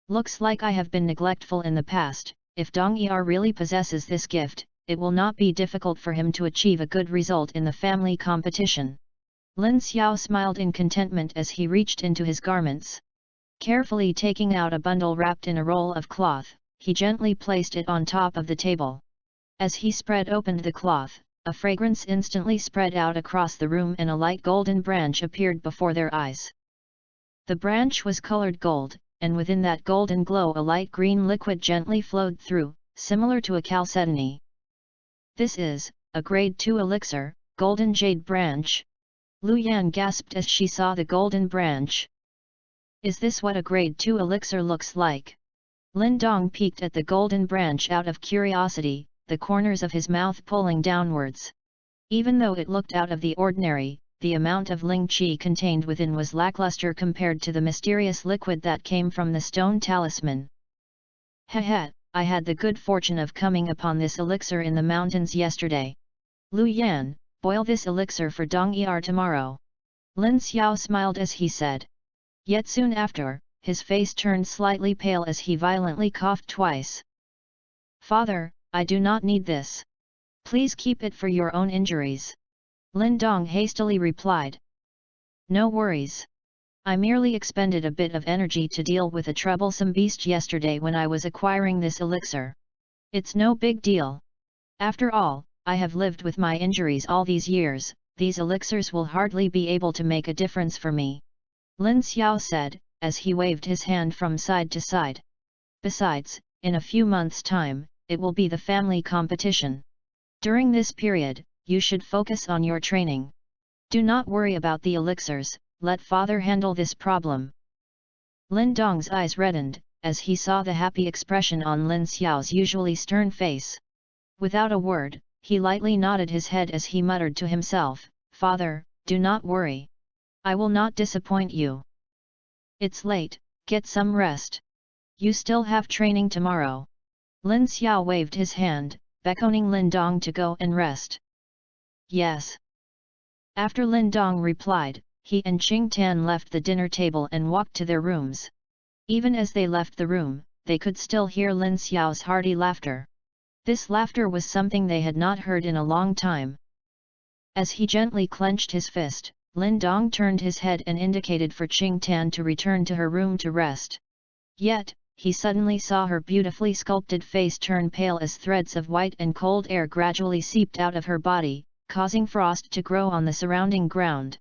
Looks like I have been neglectful in the past. If Dong Er really possesses this gift, it will not be difficult for him to achieve a good result in the family competition. Lin Xiao smiled in contentment as he reached into his garments. Carefully taking out a bundle wrapped in a roll of cloth, he gently placed it on top of the table. As he spread open the cloth, a fragrance instantly spread out across the room and a light golden branch appeared before their eyes. The branch was colored gold, and within that golden glow a light green liquid gently flowed through, similar to a chalcedony. "This is a grade 2 elixir, golden jade branch." Lu Yan gasped as she saw the golden branch. "Is this what a grade 2 elixir looks like?" Lin Dong peeked at the golden branch out of curiosity, the corners of his mouth pulling downwards. Even though it looked out of the ordinary, the amount of Ling Qi contained within was lackluster compared to the mysterious liquid that came from the stone talisman. "Heh, I had the good fortune of coming upon this elixir in the mountains yesterday. Lu Yan, boil this elixir for Dong Er tomorrow." Lin Xiao smiled as he said. Yet soon after, his face turned slightly pale as he violently coughed twice. "Father, I do not need this. Please keep it for your own injuries." Lin Dong hastily replied. "No worries. I merely expended a bit of energy to deal with a troublesome beast yesterday when I was acquiring this elixir. It's no big deal. After all, I have lived with my injuries all these years, these elixirs will hardly be able to make a difference for me," Lin Xiao said, as he waved his hand from side to side. "Besides, in a few months' time, it will be the family competition. During this period, you should focus on your training. Do not worry about the elixirs, let father handle this problem." Lin Dong's eyes reddened, as he saw the happy expression on Lin Xiao's usually stern face. Without a word, he lightly nodded his head as he muttered to himself, "Father, do not worry. I will not disappoint you. It's late, get some rest. You still have training tomorrow." Lin Xiao waved his hand, beckoning Lin Dong to go and rest. "Yes." After Lin Dong replied, he and Qing Tan left the dinner table and walked to their rooms. Even as they left the room, they could still hear Lin Xiao's hearty laughter. This laughter was something they had not heard in a long time. As he gently clenched his fist, Lin Dong turned his head and indicated for Qing Tan to return to her room to rest. Yet, he suddenly saw her beautifully sculpted face turn pale as threads of white and cold air gradually seeped out of her body, causing frost to grow on the surrounding ground.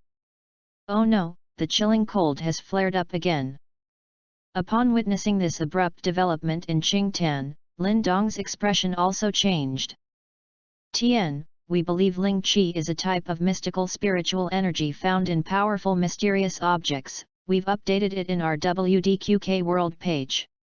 "Oh no, the chilling cold has flared up again." Upon witnessing this abrupt development in Qing Tan, Lin Dong's expression also changed. "Tian, we believe Ling Qi is a type of mystical spiritual energy found in powerful mysterious objects. We've updated it in our WDQK World page.